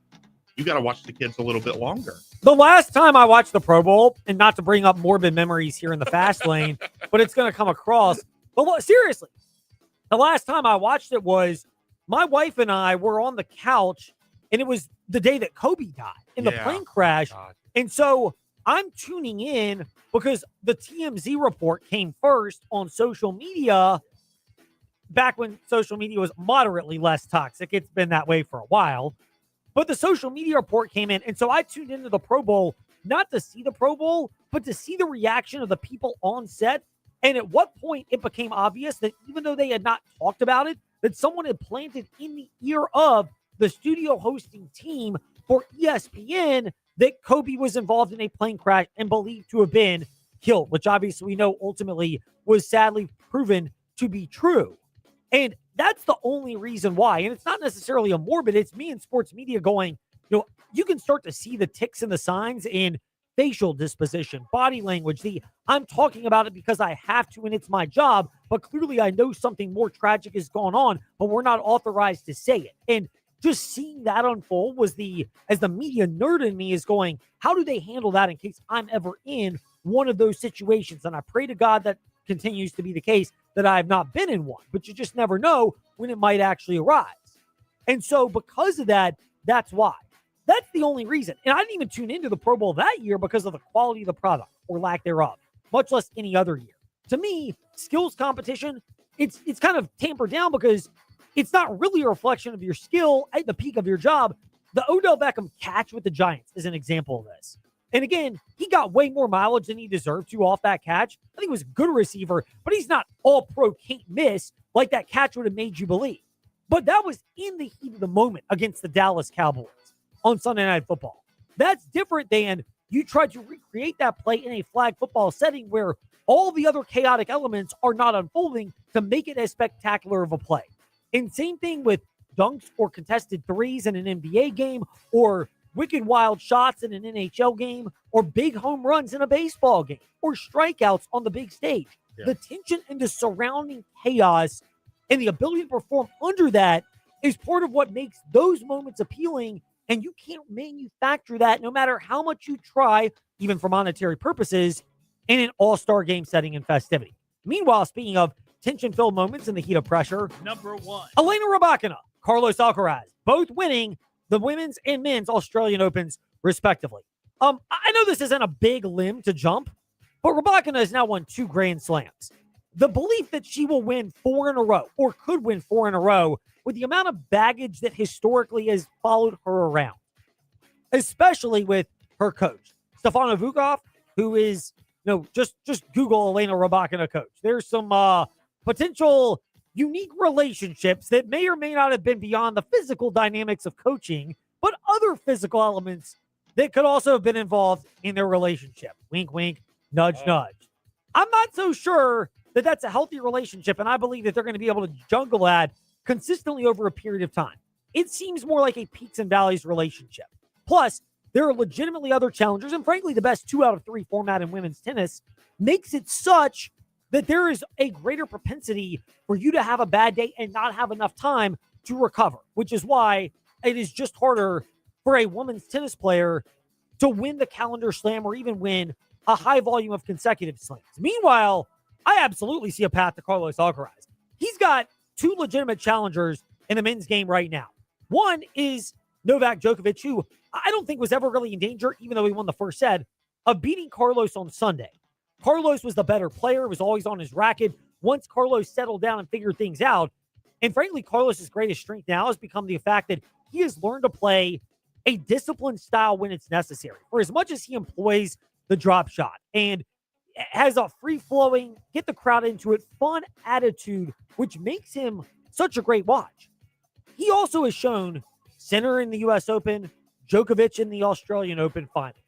You got to watch the kids a little bit longer. The last time I watched the Pro Bowl, and not to bring up morbid memories here in the fast lane, but it's going to come across. But seriously, the last time I watched it was my wife and I were on the couch, and it was the day that Kobe died in the plane crash. God. And so I'm tuning in because the TMZ report came first on social media back when social media was moderately less toxic. It's been that way for a while. But the social media report came in, and so I tuned into the Pro Bowl, not to see the Pro Bowl, but to see the reaction of the people on set. And at what point it became obvious that even though they had not talked about it, that someone had planted in the ear of the studio hosting team for ESPN that Kobe was involved in a plane crash and believed to have been killed, which obviously we know ultimately was sadly proven to be true. And that's the only reason why. And it's not necessarily a morbid. It's me in sports media going, you can start to see the ticks and the signs in facial disposition, body language. I'm talking about it because I have to and it's my job, but clearly I know something more tragic has gone on, but we're not authorized to say it. And just seeing that unfold was as the media nerd in me is going, how do they handle that in case I'm ever in one of those situations? And I pray to God that continues to be the case, that I have not been in one, but you just never know when it might actually arise. And so because of that, that's why. That's the only reason. And I didn't even tune into the Pro Bowl that year because of the quality of the product or lack thereof, much less any other year. To me, skills competition, it's kind of tampered down because it's not really a reflection of your skill at the peak of your job. The Odell Beckham catch with the Giants is an example of this. And again, he got way more mileage than he deserved to off that catch. I think he was a good receiver, but he's not all pro, can't miss like that catch would have made you believe. But that was in the heat of the moment against the Dallas Cowboys on Sunday Night Football. That's different than you tried to recreate that play in a flag football setting where all the other chaotic elements are not unfolding to make it as spectacular of a play. And same thing with dunks or contested threes in an NBA game, or wicked wild shots in an NHL game, or big home runs in a baseball game, or strikeouts on the big stage. Yeah. The tension and the surrounding chaos and the ability to perform under that is part of what makes those moments appealing, and you can't manufacture that no matter how much you try, even for monetary purposes, in an all-star game setting and festivity. Meanwhile, speaking of tension-filled moments in the heat of pressure, number one, Elena Rybakina, Carlos Alcaraz, both winning the women's and men's Australian Opens, respectively. I know this isn't a big limb to jump, but Rybakina has now won 2 Grand Slams. The belief that she will win 4 in a row, or could win 4 in a row, with the amount of baggage that historically has followed her around, especially with her coach, Stefano Vukov, who is, just Google Elena Rybakina coach. There's some potential unique relationships that may or may not have been beyond the physical dynamics of coaching, but other physical elements that could also have been involved in their relationship. Wink, wink, nudge, nudge. I'm not so sure that that's a healthy relationship, and I believe that they're going to be able to juggle that consistently over a period of time. It seems more like a peaks and valleys relationship. Plus, there are legitimately other challengers, and frankly, the best 2 out of 3 format in women's tennis makes it such that there is a greater propensity for you to have a bad day and not have enough time to recover, which is why it is just harder for a women's tennis player to win the calendar slam or even win a high volume of consecutive slams. Meanwhile, I absolutely see a path to Carlos Alcaraz. He's got 2 legitimate challengers in the men's game right now. One is Novak Djokovic, who I don't think was ever really in danger, even though he won the first set, of beating Carlos on Sunday. Carlos was the better player, was always on his racket. Once Carlos settled down and figured things out, and frankly, Carlos's greatest strength now has become the fact that he has learned to play a disciplined style when it's necessary. For as much as he employs the drop shot and has a free-flowing, get the crowd into it, fun attitude, which makes him such a great watch. He also has shown, Sinner in the U.S. Open, Djokovic in the Australian Open finals,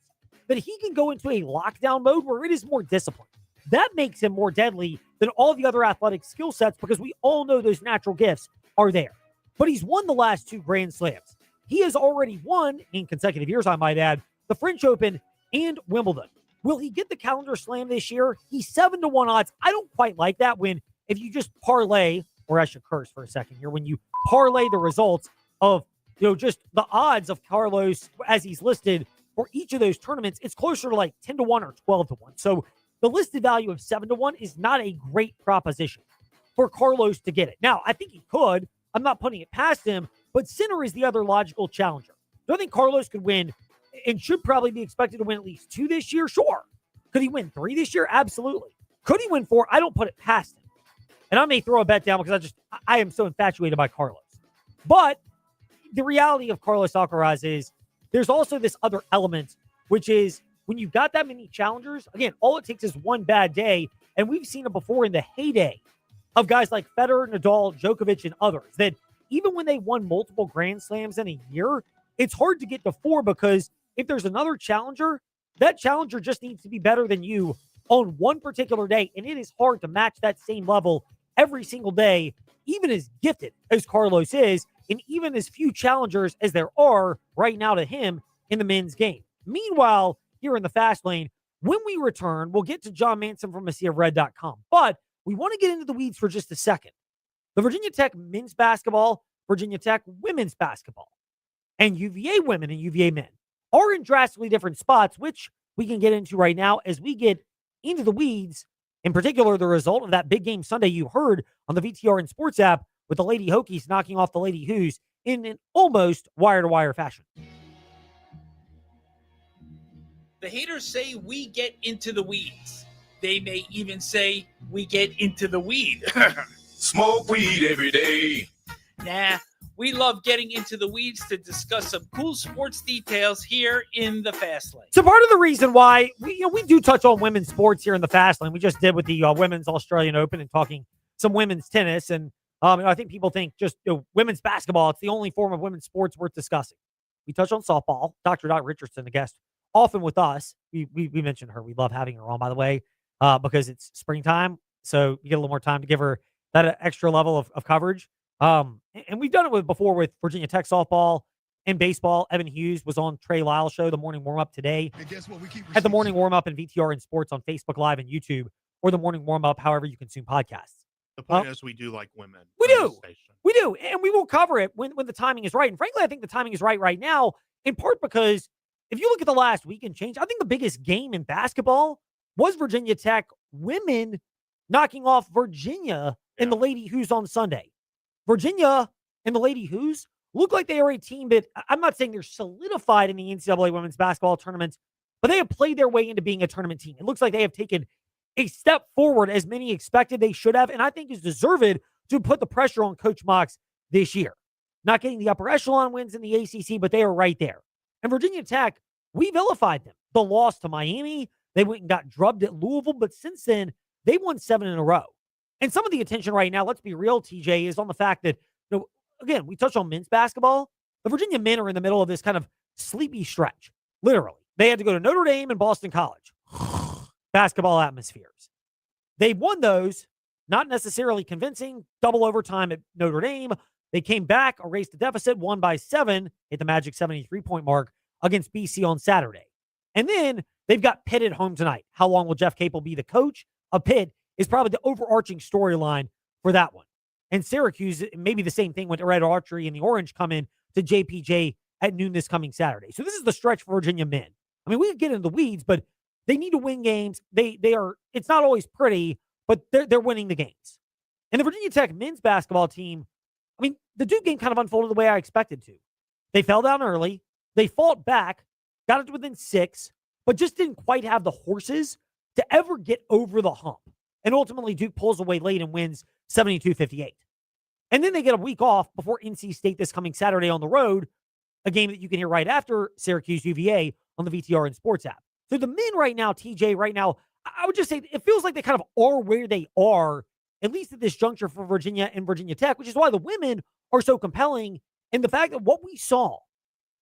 that he can go into a lockdown mode where it is more disciplined. That makes him more deadly than all the other athletic skill sets because we all know those natural gifts are there. But he's won the last 2 Grand Slams. He has already won, in consecutive years, I might add, the French Open and Wimbledon. Will he get the calendar slam this year? He's 7-1 odds. I don't quite like that when, if you just parlay, or I should curse for a second here, when you parlay the results of, just the odds of Carlos as he's listed for each of those tournaments, it's closer to like 10-1 or 12-1. So the listed value of 7-1 is not a great proposition for Carlos to get it. Now, I think he could. I'm not putting it past him, but Sinner is the other logical challenger. Do I think Carlos could win and should probably be expected to win at least 2 this year? Sure. Could he win 3 this year? Absolutely. Could he win 4? I don't put it past him. And I may throw a bet down because I am so infatuated by Carlos. But the reality of Carlos Alcaraz is there's also this other element, which is when you've got that many challengers, again, all it takes is one bad day. And we've seen it before in the heyday of guys like Federer, Nadal, Djokovic, and others, that even when they won multiple Grand Slams in a year, it's hard to get to 4 because if there's another challenger, that challenger just needs to be better than you on one particular day. And it is hard to match that same level every single day, even as gifted as Carlos is, and even as few challengers as there are right now to him in the men's game. Meanwhile, here in the fast lane, when we return, we'll get to Jon Manson from AsiaRed.com. But we want to get into the weeds for just a second. The Virginia Tech men's basketball, Virginia Tech women's basketball, and UVA women and UVA men are in drastically different spots, which we can get into right now as we get into the weeds. In particular, the result of that big game Sunday you heard on the VTRN Sports app with the Lady Hokies knocking off the Lady Who's in an almost wire-to-wire fashion. The haters say we get into the weeds. They may even say we get into the weed. Smoke weed every day. Nah, we love getting into the weeds to discuss some cool sports details here in the Fast Lane. So part of the reason why we do touch on women's sports here in the Fast Lane, we just did with the Women's Australian Open and talking some women's tennis. And I think people think just women's basketball, it's the only form of women's sports worth discussing. We touch on softball. Dr. Dot Richardson, the guest, often with us. We mentioned her. We love having her on, by the way, because it's springtime. So you get a little more time to give her that extra level of coverage. And we've done it before with Virginia Tech softball and baseball. Evan Hughes was on Trey Lyle's show, The Morning Warm-Up, today. And guess what? We keep at The Morning Warm-Up and VTRN Sports on Facebook Live and YouTube, or The Morning Warm-Up, however you consume podcasts. The point is we do like women. We do. We do. And we will cover it when the timing is right. And frankly, I think the timing is right now, in part because if you look at the last week and change, I think the biggest game in basketball was Virginia Tech women knocking off Virginia in the Lady Who's on Sunday. Virginia and the Lady Who's look like they are a team that, I'm not saying they're solidified in the NCAA women's basketball tournament, but they have played their way into being a tournament team. It looks like they have taken a step forward, as many expected they should have, and I think is deserved to put the pressure on Coach Mox this year. Not getting the upper echelon wins in the ACC, but they are right there. And Virginia Tech, we vilified them. the loss to Miami. They went and got drubbed at Louisville, but since then, they won 7 in a row. And some of the attention right now, let's be real, TJ, is on the fact that, again, we touched on men's basketball. The Virginia men are in the middle of this kind of sleepy stretch, literally. They had to go to Notre Dame and Boston College. Basketball atmospheres. They won those, not necessarily convincing, double overtime at Notre Dame. They came back, erased the deficit, won by 7, hit the magic 73-point mark against BC on Saturday. And then they've got Pitt at home tonight. How long will Jeff Capel be the coach of Pitt is probably the overarching storyline for that one. And Syracuse, maybe the same thing with Red Archery and the Orange come in to JPJ at noon this coming Saturday. So this is the stretch for Virginia men. I mean, we could get into the weeds, but they need to win games. They are, it's not always pretty, but they're winning the games. And the Virginia Tech men's basketball team, I mean, the Duke game kind of unfolded the way I expected to. They fell down early. They fought back, got it to within 6, but just didn't quite have the horses to ever get over the hump. And ultimately, Duke pulls away late and wins 72-58. And then they get a week off before NC State this coming Saturday on the road, a game that you can hear right after Syracuse UVA on the VTRN Sports app. So the men right now, TJ, right now, I would just say it feels like they kind of are where they are, at least at this juncture for Virginia and Virginia Tech, which is why the women are so compelling. And the fact that what we saw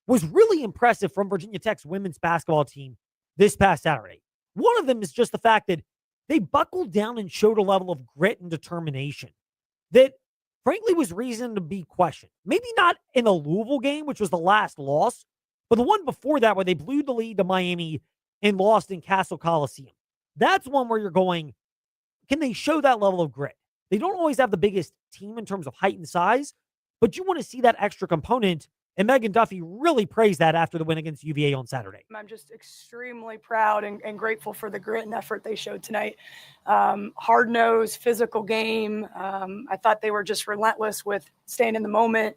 was really impressive from Virginia Tech's women's basketball team this past Saturday. One of them is just the fact that they buckled down and showed a level of grit and determination that, frankly, was reason to be questioned. Maybe not in the Louisville game, which was the last loss, but the one before that where they blew the lead to Miami and lost in Castle Coliseum. That's one where you're going, can they show that level of grit? They don't always have the biggest team in terms of height and size, but you want to see that extra component. And Megan Duffy really praised that after the win against UVA on Saturday. I'm just extremely proud and grateful for the grit and effort they showed tonight. Hard-nosed, physical game. I thought they were just relentless with staying in the moment,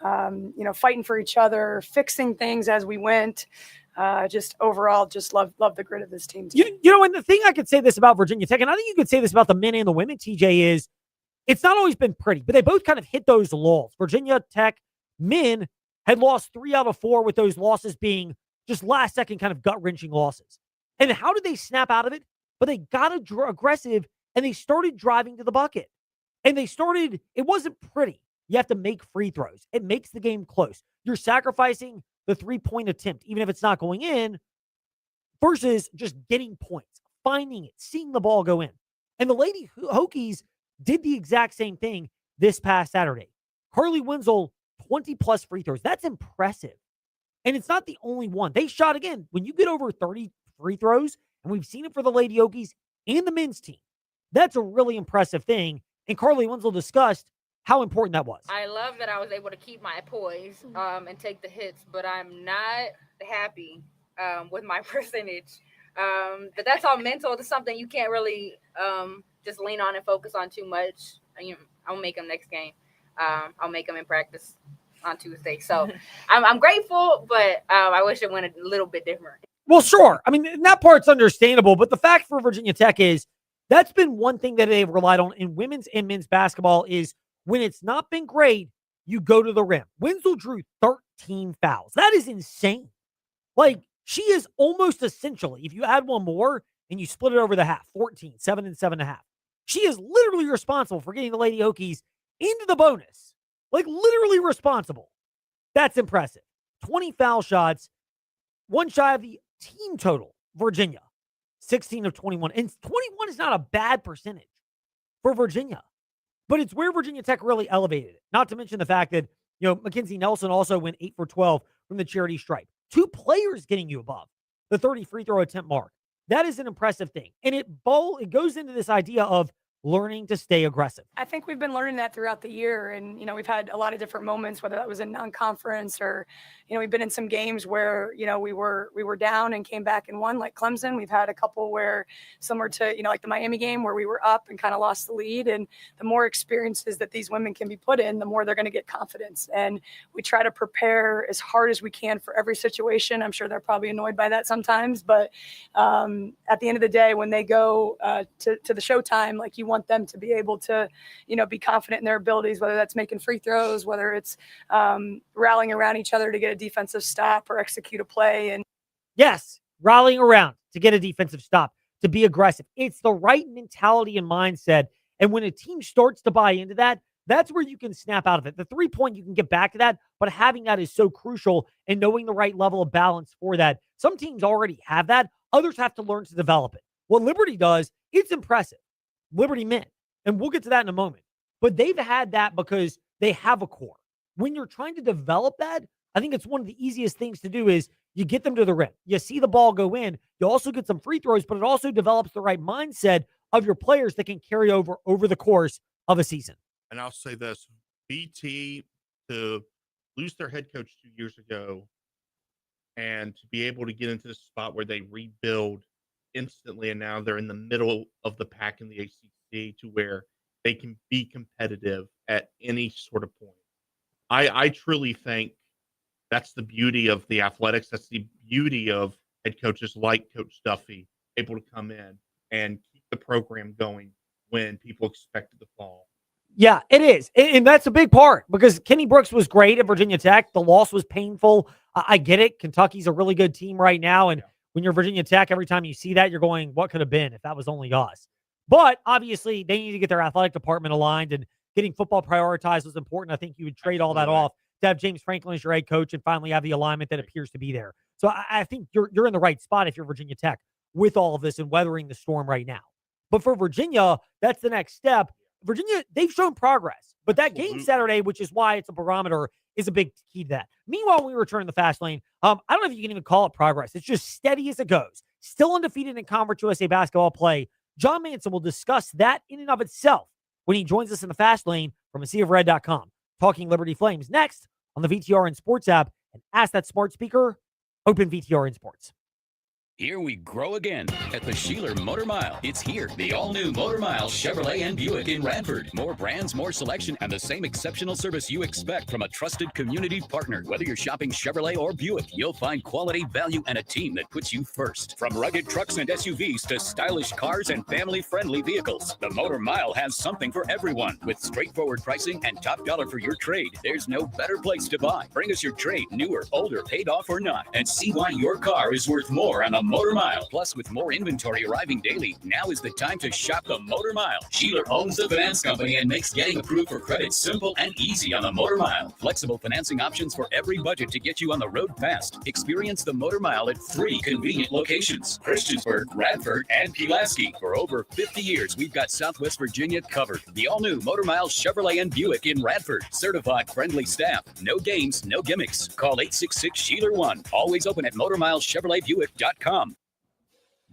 fighting for each other, fixing things as we went. Just overall, just love the grit of this team. And the thing I could say this about Virginia Tech, and I think you could say this about the men and the women, TJ, is it's not always been pretty, but they both kind of hit those lulls. Virginia Tech men had lost 3 out of 4, with those losses being just last-second kind of gut-wrenching losses. And how did they snap out of it? But they got aggressive, and they started driving to the bucket. And it wasn't pretty. You have to make free throws. It makes the game close. You're sacrificing the 3-point attempt, even if it's not going in, versus just getting points, finding it, seeing the ball go in. And the Lady Hokies did the exact same thing this past Saturday. Carly Wenzel, 20-plus free throws. That's impressive. And it's not the only one. They shot, again, when you get over 30 free throws, and we've seen it for the Lady Hokies and the men's team, that's a really impressive thing. And Carly Wenzel discussed how important that was. I love that I was able to keep my poise and take the hits, but I'm not happy with my percentage. But that's all mental. It's something you can't really just lean on and focus on too much. I'll make them next game. I'll make them in practice on Tuesday. So I'm grateful, but I wish it went a little bit different. Well, sure. I mean, that part's understandable, but the fact for Virginia Tech is that's been one thing that they've relied on in women's and men's basketball is when it's not been great, you go to the rim. Wenzel drew 13 fouls. That is insane. Like, she is almost essentially, if you add one more and you split it over the half, 14, 7 and 7.5. She is literally responsible for getting the Lady Hokies into the bonus. Like, literally responsible. That's impressive. 20 foul shots, one shy of the team total. Virginia, 16 of 21. And 21 is not a bad percentage for Virginia. But it's where Virginia Tech really elevated it. Not to mention the fact that, Mackenzie Nelson also went 8 for 12 from the charity stripe. 2 players getting you above the 30 free throw attempt mark. That is an impressive thing. And it goes into this idea of learning to stay aggressive. I think we've been learning that throughout the year. And, we've had a lot of different moments, whether that was in non-conference or, we've been in some games where, we were down and came back and won, like Clemson. We've had a couple where similar to, like the Miami game where we were up and kind of lost the lead. And the more experiences that these women can be put in, the more they're going to get confidence. And we try to prepare as hard as we can for every situation. I'm sure they're probably annoyed by that sometimes, but at the end of the day, when they go to the showtime, like you want them to be able to, be confident in their abilities, whether that's making free throws, whether it's rallying around each other to get a defensive stop or execute a play. And yes, rallying around to get a defensive stop, to be aggressive. It's the right mentality and mindset. And when a team starts to buy into that, that's where you can snap out of it. The 3-point, you can get back to that, but having that is so crucial, and knowing the right level of balance for that. Some teams already have that. Others have to learn to develop it. What Liberty does, it's impressive. Liberty men, and we'll get to that in a moment. But they've had that because they have a core. When you're trying to develop that, I think it's one of the easiest things to do is you get them to the rim. You see the ball go in. You also get some free throws, but it also develops the right mindset of your players that can carry over the course of a season. And I'll say this, BT, to lose their head coach 2 years ago and to be able to get into the spot where they rebuild instantly, and now they're in the middle of the pack in the ACC to where they can be competitive at any sort of point. I truly think that's the beauty of the athletics. That's the beauty of head coaches like Coach Duffy, able to come in and keep the program going when people expected to fall. Yeah, it is. And that's a big part because Kenny Brooks was great at Virginia Tech. The loss was painful. I get it. Kentucky's a really good team right now. And when you're Virginia Tech, every time you see that, you're going, what could have been if that was only us? But obviously, they need to get their athletic department aligned, and getting football prioritized was important. I think you would trade all that off to have James Franklin as your head coach and finally have the alignment that appears to be there. So I think you're in the right spot if you're Virginia Tech with all of this and weathering the storm right now. But for Virginia, that's the next step. Virginia, they've shown progress. But that game Saturday, which is why it's a barometer, is a big key to that. Meanwhile, when we return to the fast lane, I don't know if you can even call it progress. It's just steady as it goes. Still undefeated in Conference USA basketball play. Jon Manson will discuss that in and of itself when he joins us in the fast lane from AseaofRed.com. Talking Liberty Flames next on the VTRN Sports app, and ask that smart speaker, open VTRN Sports. Here we grow again at the Sheeler Motor Mile. It's here, the all-new Motor Mile Chevrolet and Buick in Radford. More brands, more selection, and the same exceptional service you expect from a trusted community partner. Whether you're shopping Chevrolet or Buick, you'll find quality, value, and a team that puts you first. From rugged trucks and SUVs to stylish cars and family-friendly vehicles, the Motor Mile has something for everyone. With straightforward pricing and top dollar for your trade, there's no better place to buy. Bring us your trade, newer, older, paid off or not, and see why your car is worth more on a Motor Mile. Plus, with more inventory arriving daily, now is the time to shop the Motor Mile. Sheeler owns the finance company and makes getting approved for credit simple and easy on the Motor Mile. Flexible financing options for every budget to get you on the road fast. Experience the Motor Mile at 3 convenient locations: Christiansburg, Radford, and Pulaski. For over 50 years, we've got Southwest Virginia covered. The all-new Motor Mile Chevrolet and Buick in Radford. Certified friendly staff. No games, no gimmicks. Call 866-SHEELER1. Always open at MotorMileChevroletBuick.com.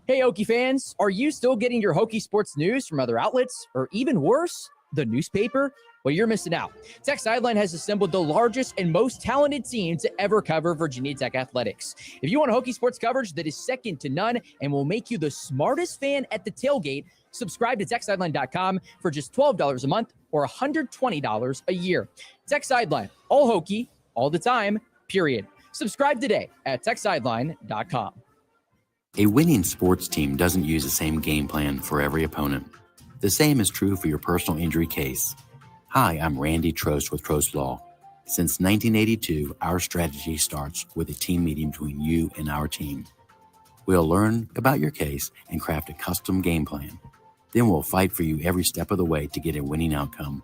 Hey, Hokie fans, are you still getting your Hokie sports news from other outlets, or even worse, the newspaper? Well, you're missing out. Tech Sideline has assembled the largest and most talented team to ever cover Virginia Tech athletics. If you want Hokie sports coverage that is second to none and will make you the smartest fan at the tailgate, subscribe to TechSideline.com for just $12 a month or $120 a year. Tech Sideline, all Hokie, all the time, period. Subscribe today at TechSideline.com. A winning sports team doesn't use the same game plan for every opponent. The same is true for your personal injury case. Hi, I'm Randy Trost with Trost Law. Since 1982, our strategy starts with a team meeting between you and our team. We'll learn about your case and craft a custom game plan. Then we'll fight for you every step of the way to get a winning outcome.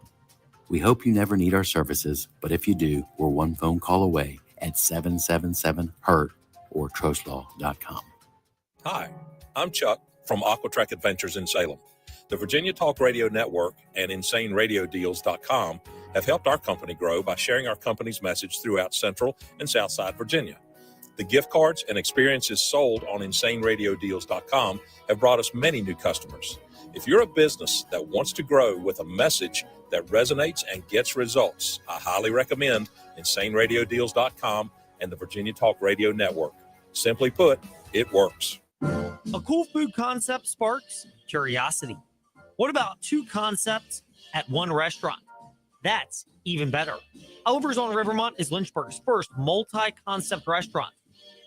We hope you never need our services, but if you do, we're one phone call away at 777-HURT or trostlaw.com. Hi, I'm Chuck from Aquatrack Adventures in Salem. The Virginia Talk Radio Network and InsaneRadioDeals.com have helped our company grow by sharing our company's message throughout Central and Southside Virginia. The gift cards and experiences sold on InsaneRadioDeals.com have brought us many new customers. If you're a business that wants to grow with a message that resonates and gets results, I highly recommend InsaneRadioDeals.com and the Virginia Talk Radio Network. Simply put, it works. A cool food concept sparks curiosity. What about two concepts at one restaurant? That's even better. Oliver's on Rivermont is Lynchburg's first multi-concept restaurant.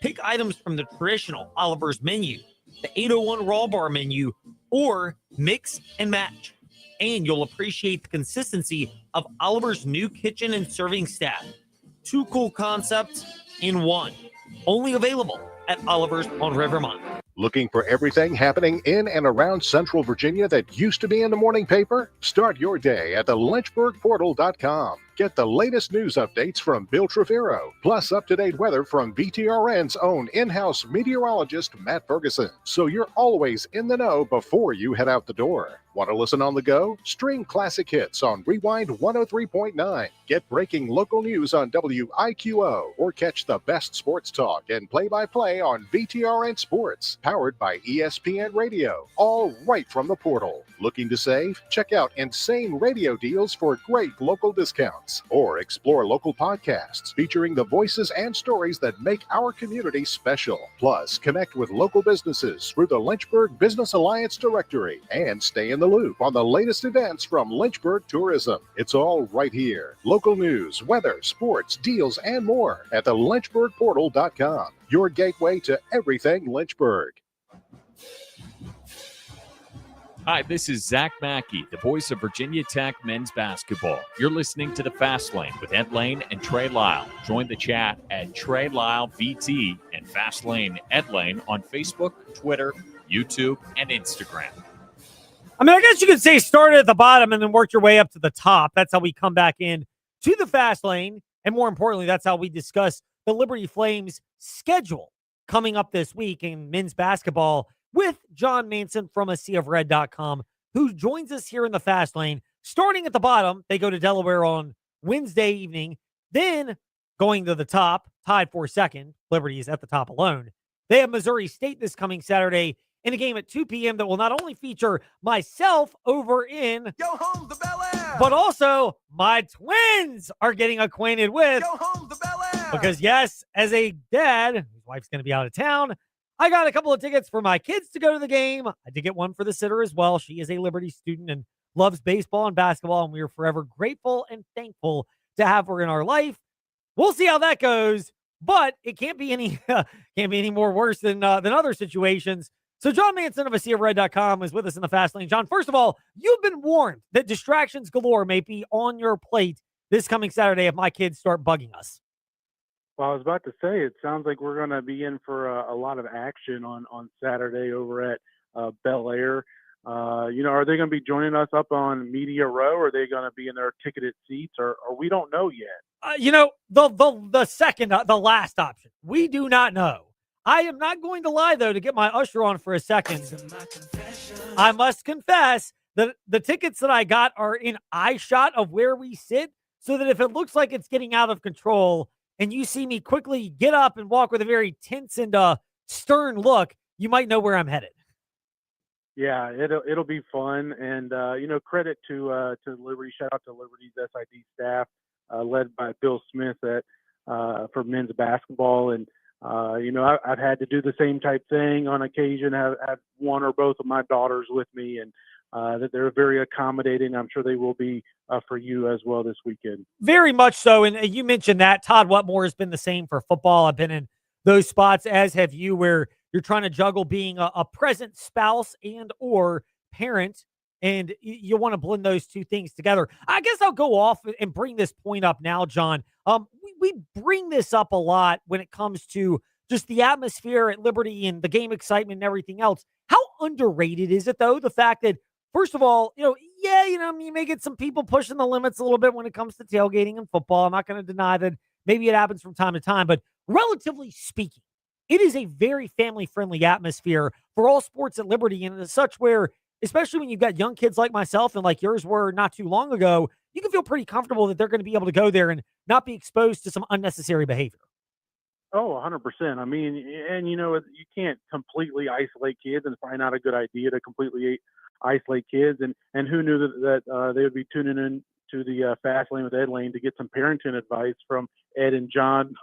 Pick items from the traditional Oliver's menu, the 801 Raw Bar menu, or mix and match. And you'll appreciate the consistency of Oliver's new kitchen and serving staff. Two cool concepts in one. Only available at Oliver's on Rivermont. Looking for everything happening in and around Central Virginia that used to be in the morning paper? Start your day at the lynchburgportal.com. Get the latest news updates from Bill Treviro, plus up-to-date weather from VTRN's own in-house meteorologist, Matt Ferguson. So you're always in the know before you head out the door. Want to listen on the go? Stream classic hits on Rewind 103.9. Get breaking local news on WIQO, or catch the best sports talk and play-by-play on VTRN Sports, powered by ESPN Radio, all right from the portal. Looking to save? Check out insane radio deals for great local discounts, or explore local podcasts featuring the voices and stories that make our community special. Plus, connect with local businesses through the Lynchburg Business Alliance directory and stay in the loop on the latest events from Lynchburg Tourism. It's all right here. Local news, weather, sports, deals, and more at the lynchburgportal.com. Your gateway to everything Lynchburg. Hi, this is Zach Mackey, the voice of Virginia Tech men's basketball. You're listening to The Fast Lane with Ed Lane and Trey Lyle. Join the chat at Trey Lyle VT and Fast Lane Ed Lane on Facebook, Twitter, YouTube, and Instagram. I mean, I guess you could say start at the bottom and then work your way up to the top. That's how we come back in to the Fast Lane. And more importantly, that's how we discuss the Liberty Flames schedule coming up this week in men's basketball with Jon Manson from ASeaofRed.com, who joins us here in the Fast Lane. Starting at the bottom, they go to Delaware on Wednesday evening. Then going to the top, tied for second, Liberty is at the top alone. They have Missouri State this coming Saturday in a game at 2 p.m. that will not only feature myself over in Go Home to Bel Air, but also my twins are getting acquainted with Go Home to Bel Air. Because yes, as a dad, his wife's going to be out of town, I got a couple of tickets for my kids to go to the game. I did get one for the sitter as well. She is a Liberty student and loves baseball and basketball, and we are forever grateful and thankful to have her in our life. We'll see how that goes, but it can't be any more worse than other situations. So Jon Manson of ASeaofRed.com is with us in the Fast Lane. John, first of all, you've been warned that distractions galore may be on your plate this coming Saturday if my kids start bugging us. Well, I was about to say, it sounds like we're going to be in for a lot of action on Saturday over at Bel Air. Are they going to be joining us up on Media Row? Or are they going to be in their ticketed seats? Or we don't know yet. The last option. We do not know. I am not going to lie, though, to get my usher on for a second. I must confess that the tickets that I got are in eye shot of where we sit, so that if it looks like it's getting out of control and you see me quickly get up and walk with a very tense and stern look, you might know where I'm headed. Yeah, it'll be fun, and credit to Liberty. Shout out to Liberty's SID staff, led by Bill Smith for men's basketball, and I've had to do the same type thing on occasion. Have one or both of my daughters with me, and that they're very accommodating. I'm sure they will be for you as well this weekend. Very much so. And you mentioned that Todd Whatmore has been the same for football. I've been in those spots, as have you, where you're trying to juggle being a present spouse and or parent, and you want to blend those two things together. I guess I'll go off and bring this point up now, John. We bring this up a lot when it comes to just the atmosphere at Liberty and the game excitement and everything else. How underrated is it, though, the fact that, first of all, you may get some people pushing the limits a little bit when it comes to tailgating and football. I'm not going to deny that maybe it happens from time to time, but relatively speaking, it is a very family-friendly atmosphere for all sports at Liberty, and as such where, especially when you've got young kids like myself and like yours were not too long ago, you can feel pretty comfortable that they're going to be able to go there and not be exposed to some unnecessary behavior. Oh, 100%. I mean, and you can't completely isolate kids, and it's probably not a good idea to completely isolate kids. And who knew that they would be tuning in to the Fast Lane with Ed Lane to get some parenting advice from Ed and John.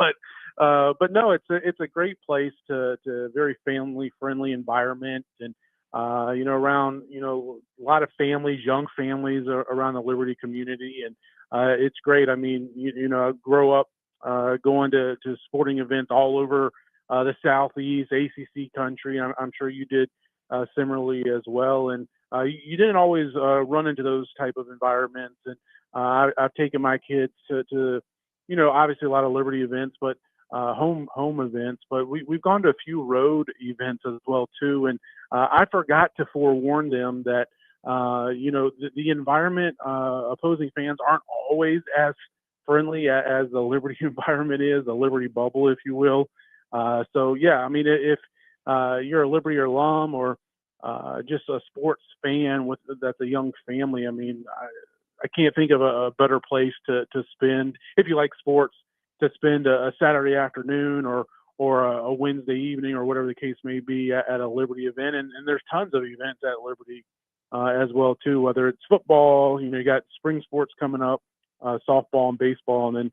But no, it's a great place to very family friendly environment, and around a lot of families, young families around the Liberty community, and it's great. I mean, I grow up going to sporting events all over the Southeast, ACC country. I'm sure you did similarly as well. And you didn't always run into those type of environments. And I've taken my kids to obviously a lot of Liberty events, but home events, but we've gone to a few road events as well too. And I forgot to forewarn them that the environment, opposing fans aren't always as friendly as the Liberty environment is, the Liberty bubble, if you will. So yeah, I mean, if you're a Liberty alum or just a sports fan that's a young family, I mean, I can't think of a better place to spend, if you like sports, to spend a Saturday afternoon or a Wednesday evening or whatever the case may be at a Liberty event. And there's tons of events at Liberty as well too, whether it's football, you got spring sports coming up, softball and baseball, and then,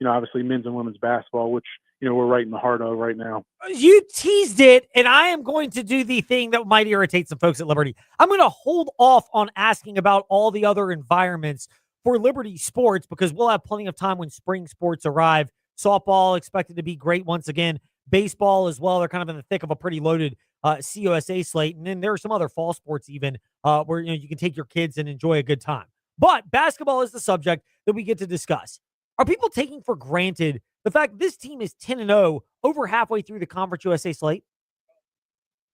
obviously men's and women's basketball, which, we're right in the heart of right now. You teased it, and I am going to do the thing that might irritate some folks at Liberty. I'm going to hold off on asking about all the other environments for Liberty sports because we'll have plenty of time when spring sports arrive. Softball expected to be great once again. Baseball as well. They're kind of in the thick of a pretty loaded CUSA slate. And then there are some other fall sports even where you can take your kids and enjoy a good time. But basketball is the subject that we get to discuss. Are people taking for granted the fact this team is 10-0 over halfway through the Conference USA slate?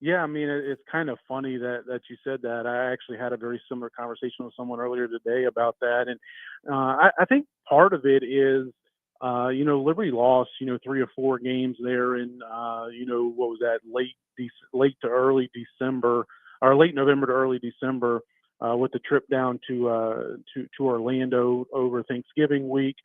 Yeah, I mean, it's kind of funny that you said that. I actually had a very similar conversation with someone earlier today about that. And I think part of it is, Liberty lost, 3 or 4 games there in, what was that, late to early December, or late November to early December, with the trip down to Orlando over Thanksgiving week.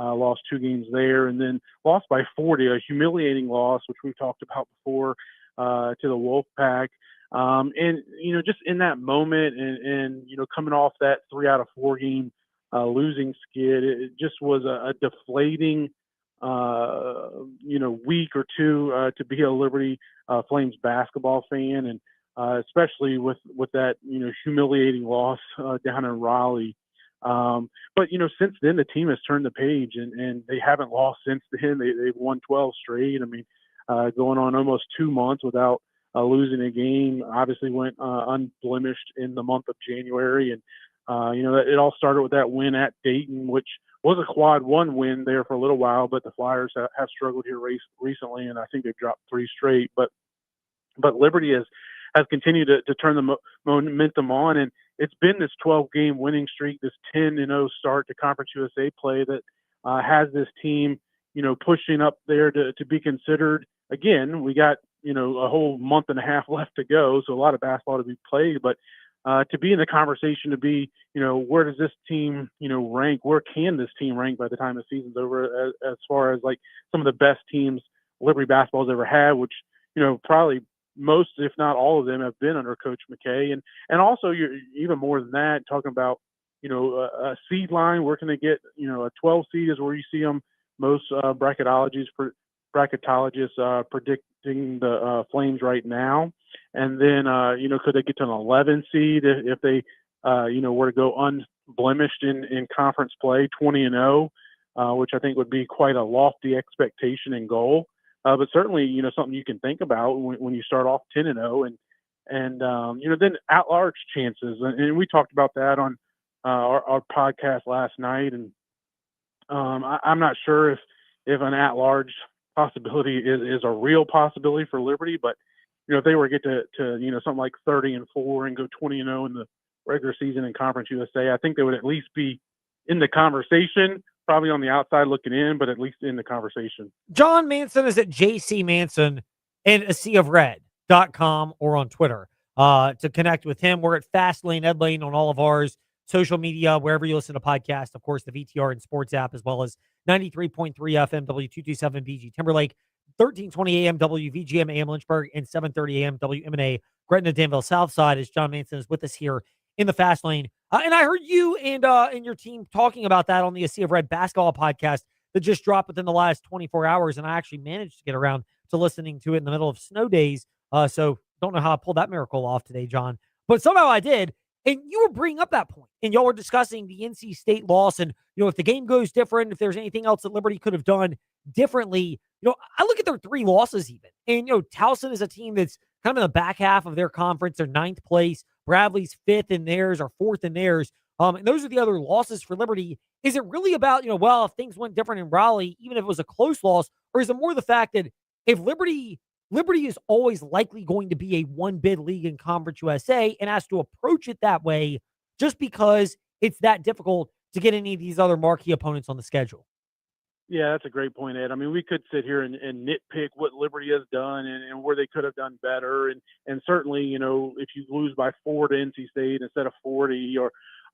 Lost 2 games there, and then lost by 40, a humiliating loss, which we've talked about before, to the Wolfpack. And, just in that moment and coming off that 3 out of 4 game losing skid, it just was a deflating, week or two to be a Liberty Flames basketball fan, and especially with that, humiliating loss down in Raleigh. But since then the team has turned the page and they haven't lost since then. They've won 12 straight. I mean, going on almost 2 months without losing a game. Obviously went unblemished in the month of January, and it all started with that win at Dayton, which was a quad 1 win there for a little while, but the Flyers have struggled here recently, and I think they've dropped 3 straight. But Liberty has continued to turn the momentum on, and it's been this 12-game winning streak, this 10-0 start to Conference USA play that has this team, pushing up there to be considered. Again, we got, a whole month and a half left to go, so a lot of basketball to be played, but to be in the conversation, to be, where does this team, rank? Where can this team rank by the time the season's over as far as like some of the best teams Liberty basketball's ever had, which, probably most, if not all of them, have been under Coach McKay. And also, you're even more than that, talking about, a seed line, where can they get, a 12 seed is where you see them. Most bracketologists predicting the Flames right now. And then, could they get to an 11 seed if they, were to go unblemished in conference play, 20-0, which I think would be quite a lofty expectation and goal. But certainly, something you can think about when you start off 10-0 and then at-large chances. And we talked about that on our podcast last night. And I'm not sure if an at-large possibility is a real possibility for Liberty, but, if they were to get to something like 30-4 and go 20-0 in the regular season in Conference USA, I think they would at least be in the conversation. Probably on the outside looking in, but at least in the conversation. Jon Manson is at JC Manson and aseaofred.com or on Twitter to connect with him. We're at Fastlane, Ed Lane on all of ours social media, wherever you listen to podcasts. Of course, the VTR and Sports app, as well as 93.3 FM, W227 BG Timberlake, 1320 AM, WVGM AM Lynchburg, and 730 AM, WMNA Gretna Danville Southside, as Jon Manson is with us here in the Fast Lane. And I heard you and your team talking about that on the A Sea of Red basketball podcast that just dropped within the last 24 hours. And I actually managed to get around to listening to it in the middle of snow days. So don't know how I pulled that miracle off today, John. But somehow I did. And you were bringing up that point. And y'all were discussing the NC State loss. And, if the game goes different, if there's anything else that Liberty could have done differently. I look at their 3 losses even. And, Towson is a team that's kind of in the back half of their conference. They're 9th place. Bradley's 5th in theirs or 4th in theirs. And those are the other losses for Liberty. Is it really about, well, if things went different in Raleigh, even if it was a close loss, or is it more the fact that if Liberty is always likely going to be a one bid league in Conference USA and has to approach it that way just because it's that difficult to get any of these other marquee opponents on the schedule? Yeah, that's a great point, Ed. I mean, we could sit here and nitpick what Liberty has done and where they could have done better. And certainly, if you lose by 4 to NC State instead of 40,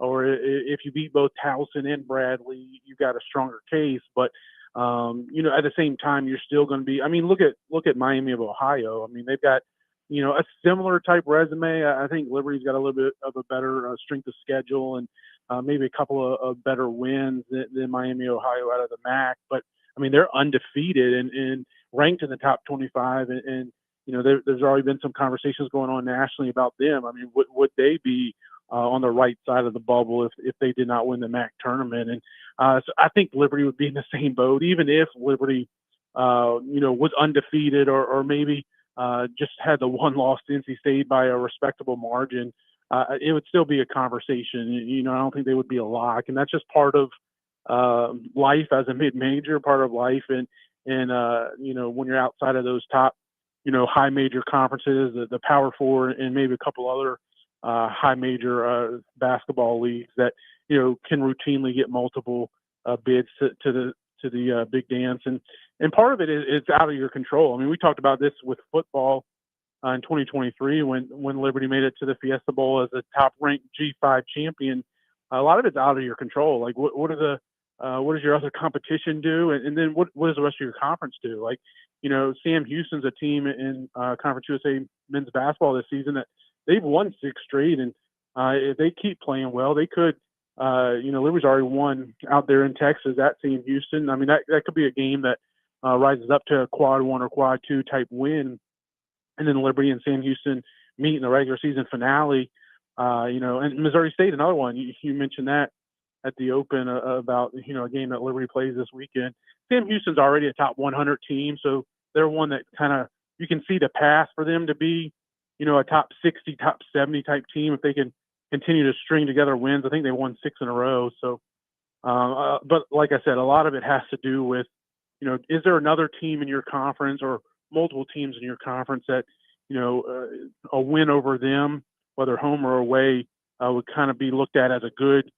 or if you beat both Towson and Bradley, you've got a stronger case. But at the same time, you're still going to be. I mean, look at Miami of Ohio. I mean, they've got a similar type resume. I think Liberty's got a little bit of a better strength of schedule and maybe a couple of better wins than Miami, Ohio out of the MAC. But I mean, they're undefeated and ranked in the top 25. And there's already been some conversations going on nationally about them. I mean, would they be on the right side of the bubble if they did not win the MAC tournament? And so I think Liberty would be in the same boat, even if Liberty, was undefeated or maybe just had the one loss to NC State by a respectable margin. It would still be a conversation. I don't think they would be a lock, and that's just part of life as a mid-major, part of life. And when you're outside of those top, high major conferences, the Power Four, and maybe a couple other high major basketball leagues that can routinely get multiple bids to the big dance, and part of it is out of your control. I mean, we talked about this with football in 2023 when Liberty made it to the Fiesta Bowl as a top-ranked G5 champion. A lot of it's out of your control. Like, what does your other competition do, and then what does the rest of your conference do? Like, Sam Houston's a team in Conference USA men's basketball this season that they've won 6 straight, and if they keep playing well, they could. Liberty's already won out there in Texas at Sam Houston. I mean, that could be a game that rises up to a quad 1 or quad 2 type win. And then Liberty and Sam Houston meet in the regular season finale, and Missouri State, another one. You mentioned that at the Open about, a game that Liberty plays this weekend. Sam Houston's already a top 100 team, so they're one that kind of, you can see the path for them to be, a top 60, top 70 type team if they can continue to string together wins. I think they won 6 in a row. So, but like I said, a lot of it has to do with, is there another team in your conference or multiple teams in your conference that, a win over them, whether home or away, would kind of be looked at as a good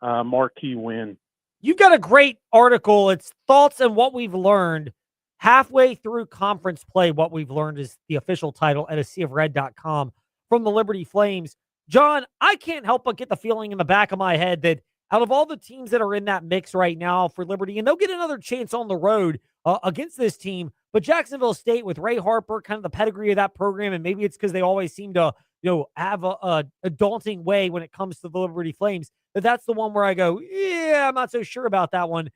marquee win. You've got a great article. It's Thoughts on What We've Learned Halfway Through Conference Play. What We've Learned is the official title at aseaofred.com from the Liberty Flames. John, I can't help but get the feeling in the back of my head that out of all the teams that are in that mix right now for Liberty, and they'll get another chance on the road against this team, but Jacksonville State with Ray Harper, kind of the pedigree of that program, and maybe it's because they always seem to have a daunting way when it comes to the Liberty Flames, that's the one where I go, yeah, I'm not so sure about that one.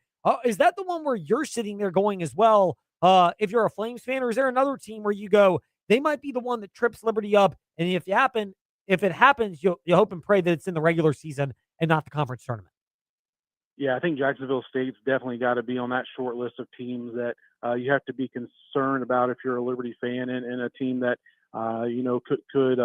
Is that the one where you're sitting there going as well, if you're a Flames fan, or is there another team where you go, they might be the one that trips Liberty up, and if it happens, you hope and pray that it's in the regular season and not the conference tournament? Yeah, I think Jacksonville State's definitely got to be on that short list of teams that you have to be concerned about if you're a Liberty fan and a team that could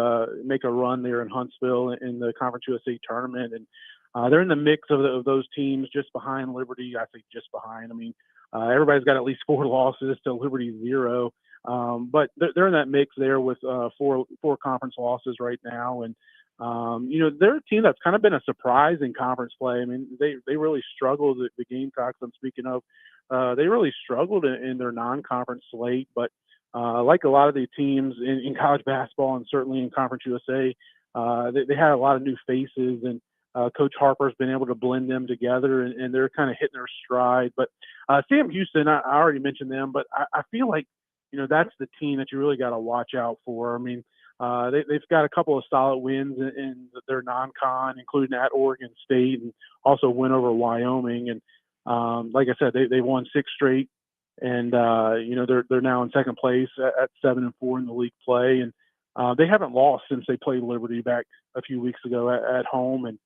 make a run there in Huntsville in the Conference USA tournament. And they're in the mix of those teams just behind Liberty. I think just behind. I mean, everybody's got at least 4 losses to Liberty 0. But they're in that mix there with 4 conference losses right now. And, they're a team that's kind of been a surprise in conference play. I mean, they really struggled, the Gamecocks I'm speaking of. They really struggled in their non-conference slate. But like a lot of the teams in college basketball and certainly in Conference USA, they had a lot of new faces. And Coach Harper's been able to blend them together, and they're kind of hitting their stride. But Sam Houston, I already mentioned them, but I feel like, that's the team that you really got to watch out for. I mean, they've got a couple of solid wins in their non-con, including at Oregon State, and also win over Wyoming. And like I said, they won 6 straight, and they're now in second place at 7-4 in the league play, and they haven't lost since they played Liberty back a few weeks ago at home. And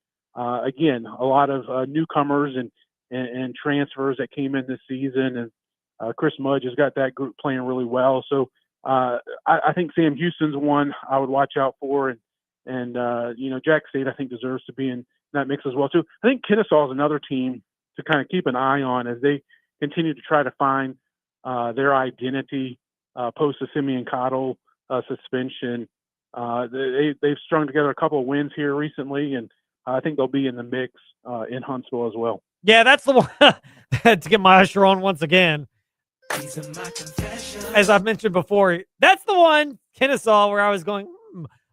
again, a lot of newcomers and transfers that came in this season, and Chris Mudge has got that group playing really well. So I think Sam Houston's one I would watch out for. And Jack State, I think, deserves to be in that mix as well too. I think Kennesaw is another team to kind of keep an eye on as they continue to try to find their identity post the Simeon Cottle suspension. They've strung together a couple of wins here recently, and I think they'll be in the mix in Huntsville as well. Yeah, that's the one to get my usher on once again. As I've mentioned before, that's the one, Kennesaw, where I was going,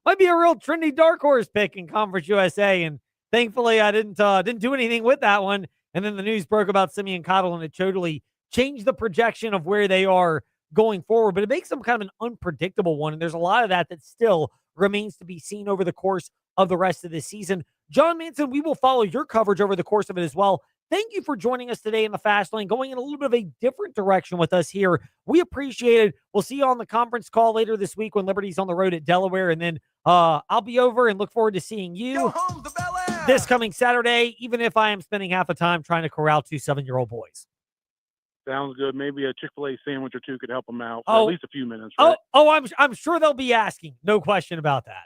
might be a real trendy dark horse pick in Conference USA, and thankfully I didn't do anything with that one. And then the news broke about Simeon Cottle, and it totally changed the projection of where they are going forward. But it makes them kind of an unpredictable one, and there's a lot of that still remains to be seen over the course of the rest of this season. Jon Manson, we will follow your coverage over the course of it as well. Thank you for joining us today in the Fast Lane, going in a little bit of a different direction with us here. We appreciate it. We'll see you on the conference call later this week when Liberty's on the road at Delaware, and then I'll be over and look forward to seeing you this coming Saturday, even if I am spending half the time trying to corral 2 7-year-old boys. Sounds good. Maybe a Chick-fil-A sandwich or two could help them out for at least a few minutes. Right? Oh, I'm sure they'll be asking. No question about that.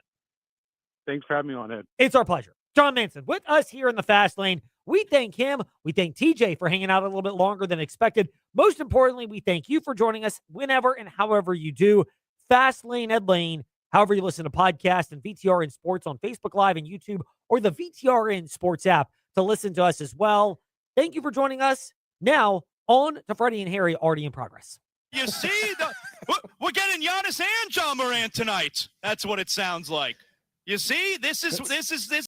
Thanks for having me on, Ed. It's our pleasure. Jon Manson with us here in the Fast Lane. We thank him. We thank TJ for hanging out a little bit longer than expected. Most importantly, we thank you for joining us whenever and however you do. Fast Lane, Ed Lane, however you listen to podcasts, and VTRN Sports on Facebook Live and YouTube, or the VTRN Sports app to listen to us as well. Thank you for joining us. Now, on to Freddie and Harry, already in progress. You see, we're getting Giannis and John Morant tonight. That's what it sounds like. You see, this is